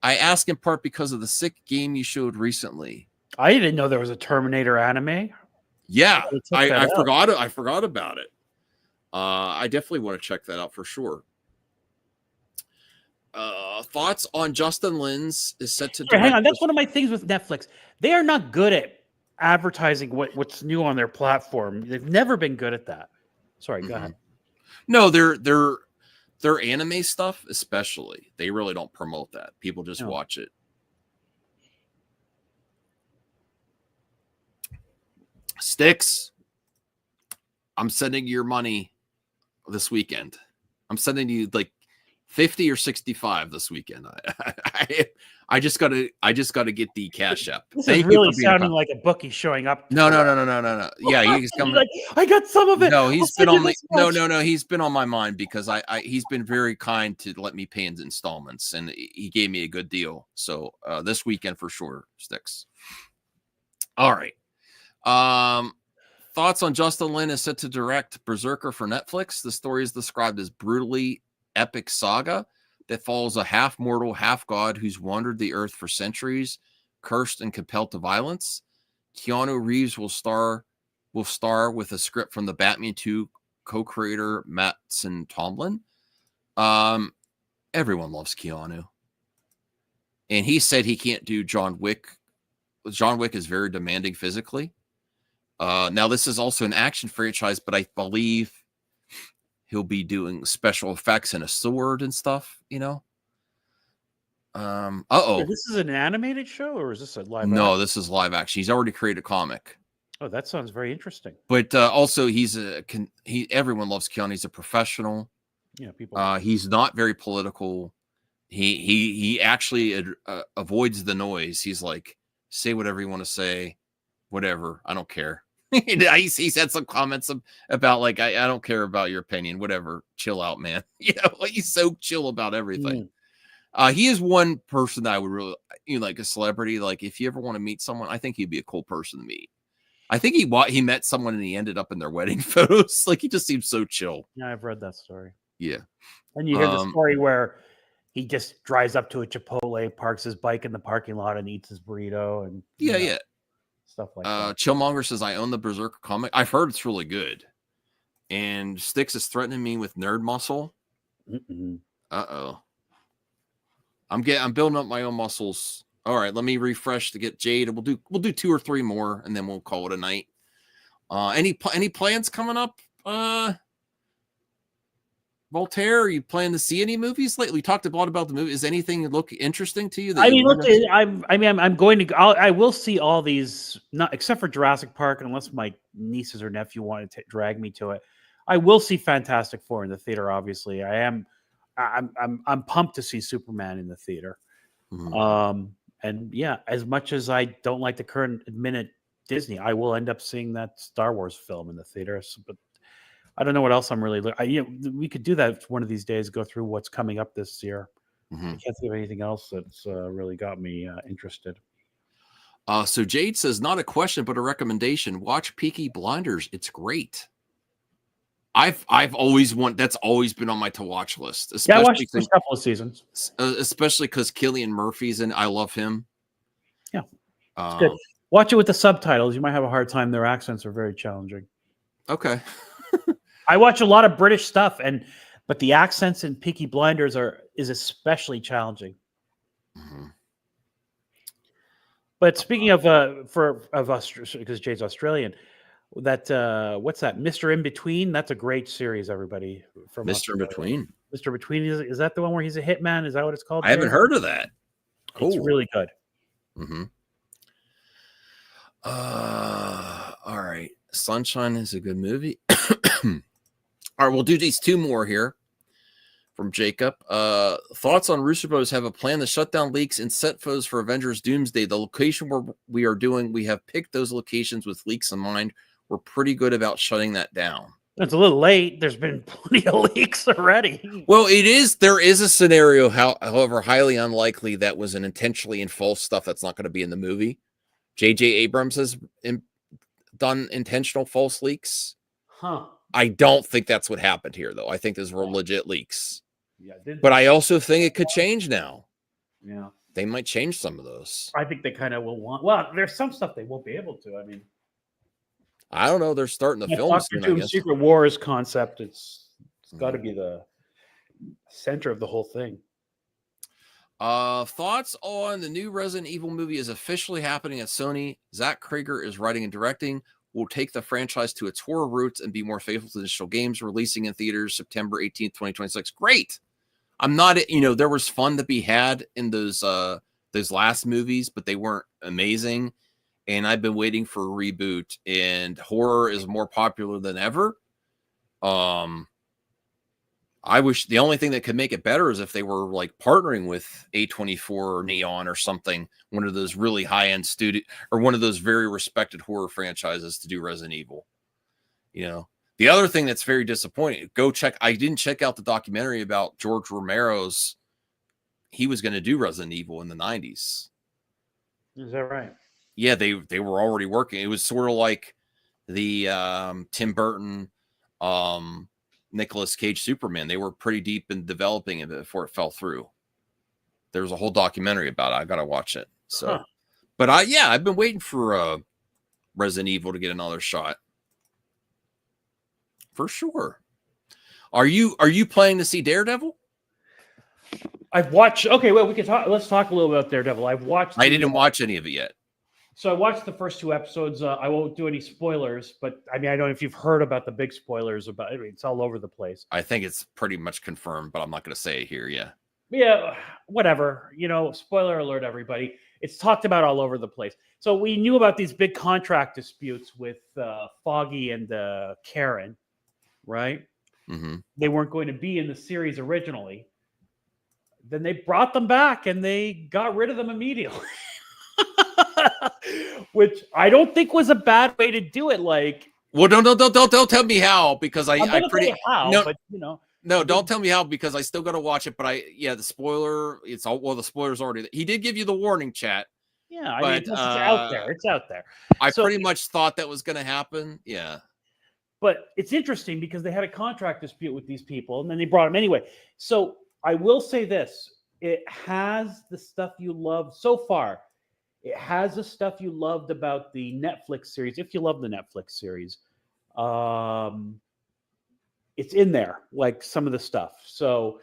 I asked in part because of the sick game you showed recently. I didn't know there was a Terminator anime. Yeah, I out. forgot it. I forgot about it. I definitely want to check that out for sure. Thoughts on Justin Lin's is set to direct. Hang on, that's one of my things with Netflix. They are not good at advertising what's new on their platform. They've never been good at that. Sorry, go ahead. No, their anime stuff, especially, they really don't promote that. People just watch it. Sticks, I'm sending your money this weekend. I'm sending you like 50 or 65 this weekend. I just gotta get the cash up. This is really sounding like a bookie showing up. No. Yeah, he's coming. Like, I got some of it. No, he's been on no. He's been on my mind because he's been very kind to let me pay in installments, and he gave me a good deal. So this weekend for sure, Sticks. All right. Thoughts on Justin Lin is set to direct Berserker for Netflix. The story is described as brutally epic saga that follows a half-mortal, half-god who's wandered the earth for centuries, cursed and compelled to violence. Keanu Reeves will star with a script from the Batman 2 co-creator Mattson Tomlin. Everyone loves Keanu. And he said he can't do John Wick. John Wick is very demanding physically. Now, this is also an action franchise, but I believe he'll be doing special effects and a sword and stuff, you know? This is an animated show, or is this a live action? No, this is live action. He's already created a comic. Oh, that sounds very interesting. But also, everyone loves Keanu. He's a professional. Yeah, people. He's not very political. He actually avoids the noise. He's like, say whatever you want to say, whatever. I don't care. He's had some comments about like, I don't care about your opinion, whatever. Chill out, man. You know, he's so chill about everything. He is one person that I would really, like a celebrity. Like if you ever want to meet someone, I think he'd be a cool person to meet. I think he met someone and he ended up in their wedding photos. Like he just seems so chill. Yeah, I've read that story. Yeah. And you hear the story where he just drives up to a Chipotle, parks his bike in the parking lot and eats his burrito and stuff like that. Chillmonger says, I own the Berserker comic. I've heard it's really good. And Styx is threatening me with nerd muscle. Uh-oh. I'm building up my own muscles. All right, let me refresh to get Jade. We'll do 2 or 3 more, and then we'll call it a night. Any plans coming up? Voltaire, are you planning to see any movies lately? We talked a lot about the movie. Is anything look interesting to you? I will see all these, not except for Jurassic Park, unless my nieces or nephew want to drag me to it. I will see Fantastic Four in the theater. Obviously, I'm pumped to see Superman in the theater. And yeah, as much as I don't like the current minute Disney, I will end up seeing that Star Wars film in the theater. But I don't know what else I'm really we could do that one of these days, go through what's coming up this year. I can't think of anything else that's really got me interested. So Jade says, not a question, but a recommendation. Watch Peaky Blinders. It's great. I've always that's always been on my to watch list. I watched the first couple of seasons, especially because Cillian Murphy's in. I love him. Yeah, it's good. Watch it with the subtitles. You might have a hard time. Their accents are very challenging. Okay. I watch a lot of British stuff, but the accents in Peaky Blinders is especially challenging. But speaking of because Jade's Australian, that what's that? Mr. In Between. That's a great series. Everybody from Mr. In Between. Mr. Between is that the one where he's a hitman? Is that what it's called? I haven't heard of that. Cool. It's really good. All right. Sunshine is a good movie. All right, we'll do these 2 more here from Jacob. Thoughts on Russo Bros have a plan to shut down leaks and set photos for Avengers Doomsday. The location where we have picked those locations with leaks in mind. We're pretty good about shutting that down. It's a little late. There's been plenty of leaks already. Well, there is a scenario, however, highly unlikely that was an intentionally and false stuff that's not going to be in the movie. J.J. Abrams has done intentional false leaks. I don't think that's what happened here, though. I think those were legit leaks. Yeah, but I also think it could change now. Yeah. They might change some of those. I think they kind of will want. Well, there's some stuff they won't be able to. I mean, I don't know. They're starting the film Doctor soon, I Doom's guess. Secret Wars concept. It's got to be the center of the whole thing. Thoughts on the new Resident Evil movie is officially happening at Sony. Zach Krager is writing and directing. Will take the franchise to its horror roots and be more faithful to the initial games, releasing in theaters September 18th, 2026. Great. I'm not, there was fun to be had in those last movies, but they weren't amazing. And I've been waiting for a reboot, and horror is more popular than ever. I wish the only thing that could make it better is if they were like partnering with A24 or Neon or something, one of those really high-end studio or one of those very respected horror franchises to do Resident Evil. The other thing that's very disappointing, I didn't check out the documentary about George Romero's, he was going to do Resident Evil in the 90s. Is that right? Yeah, they were already working. It was sort of like the Tim Burton, Nicolas Cage Superman. They were pretty deep in developing it before it fell through. There was a whole documentary about it. I got to watch it. So, but I've been waiting for Resident Evil to get another shot. For sure. Are you planning to see Daredevil? I've watched. Okay, well, let's talk a little about Daredevil. I didn't watch any of it yet. So I watched the first 2 episodes. I won't do any spoilers, but I mean, I don't know if you've heard about the big spoilers about it. It's all over the place. I think it's pretty much confirmed, but I'm not going to say it here. Yeah. Yeah, whatever. Spoiler alert, everybody. It's talked about all over the place. So we knew about these big contract disputes with Foggy and Karen, right? Mm-hmm. They weren't going to be in the series originally. Then they brought them back and they got rid of them immediately. Which I don't think was a bad way to do it. Like, well, don't tell me how, because I'm gonna tell you how, but no, don't tell me how, because I still got to watch it. But the spoiler, the spoiler's already. He did give you the warning, chat. Yeah, I mean, it's out there. It's out there. I pretty much thought that was going to happen. Yeah, but it's interesting because they had a contract dispute with these people, and then they brought them anyway. So I will say this: it has the stuff you love so far. It has the stuff you loved about the Netflix series. If you love the Netflix series, it's in there, like some of the stuff. So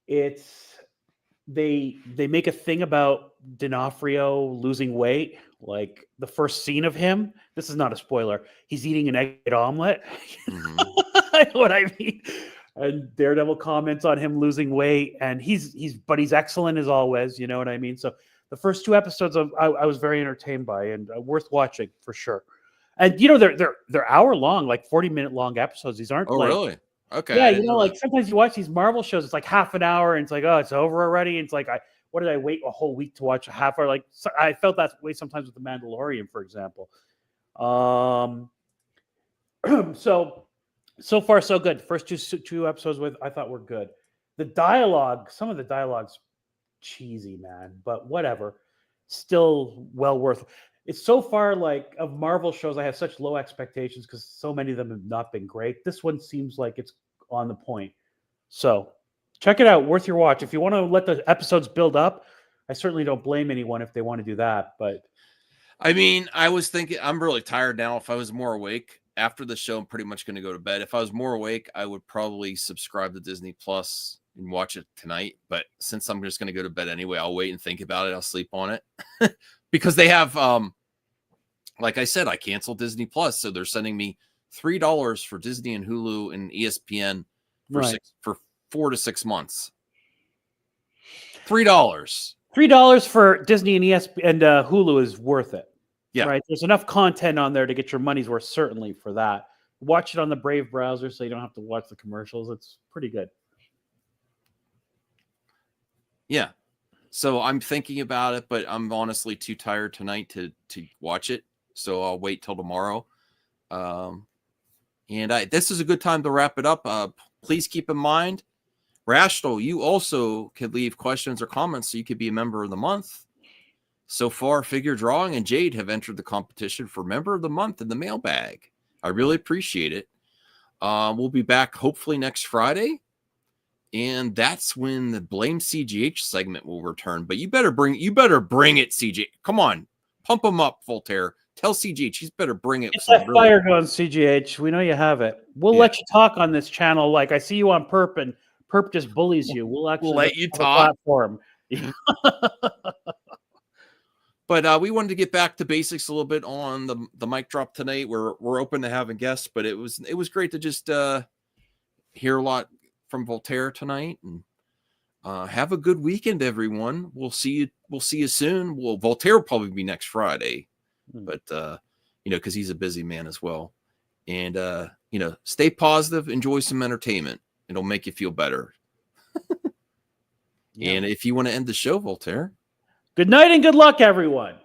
they make a thing about D'Onofrio losing weight. Like the first scene of him, this is not a spoiler. He's eating an egg omelet. Mm-hmm. What I mean. And Daredevil comments on him losing weight, and he's excellent as always. You know what I mean? So the first 2 episodes I was very entertained by, and worth watching for sure. And they're hour long, like 40-minute long episodes. These aren't. Oh, really? Okay. Yeah, like sometimes you watch these Marvel shows, it's like half an hour, and it's like, oh, it's over already. And it's like, what did I wait a whole week to watch a half hour? Like I felt that way sometimes with The Mandalorian, for example. So far so good. First two episodes I thought were good. The dialogue, some of the dialogue's cheesy, man, but whatever. Still well worth. It's so far like of Marvel shows, I have such low expectations because so many of them have not been great. This one seems like it's on the point. So check it out. Worth your watch. If you want to let the episodes build up, I certainly don't blame anyone if they want to do that. But I mean, I was thinking I'm really tired now. If I was more awake after the show, I'm pretty much going to go to bed. If I was more awake, I would probably subscribe to Disney Plus and watch it tonight. But since I'm just going to go to bed anyway, I'll wait and think about it. I'll sleep on it because they have, like I said, I canceled Disney Plus. So they're sending me $3 for Disney and Hulu and ESPN for 4 to 6 months. $3 for Disney and ESPN and Hulu is worth it. Yeah. Right. There's enough content on there to get your money's worth, certainly for that. Watch it on the Brave browser so you don't have to watch the commercials. It's pretty good. Yeah. So I'm thinking about it, but I'm honestly too tired tonight to watch it. So I'll wait till tomorrow. This is a good time to wrap it up. Please keep in mind, Rational, you also could leave questions or comments so you could be a member of the month. So far, Figure Drawing and Jade have entered the competition for Member of the Month in the mailbag. I really appreciate it. We'll be back hopefully next Friday. And that's when the Blame CGH segment will return. But you better bring it, CGH. Come on, pump him up, Voltaire. Tell CGH he's better bring it. It's that fire going, CGH. We know you have it. We'll let you talk on this channel. Like I see you on Perp, and Perp just bullies you. We'll actually let you have talk. a platform. But we wanted to get back to basics a little bit on the mic drop tonight. We're open to having guests, but it was great to just hear a lot from Voltaire tonight, and have a good weekend, everyone. We'll see you soon. Well, Voltaire will probably be next Friday, but because he's a busy man as well. And stay positive, enjoy some entertainment. It'll make you feel better. And if you want to end the show, Voltaire. Good night and good luck, everyone.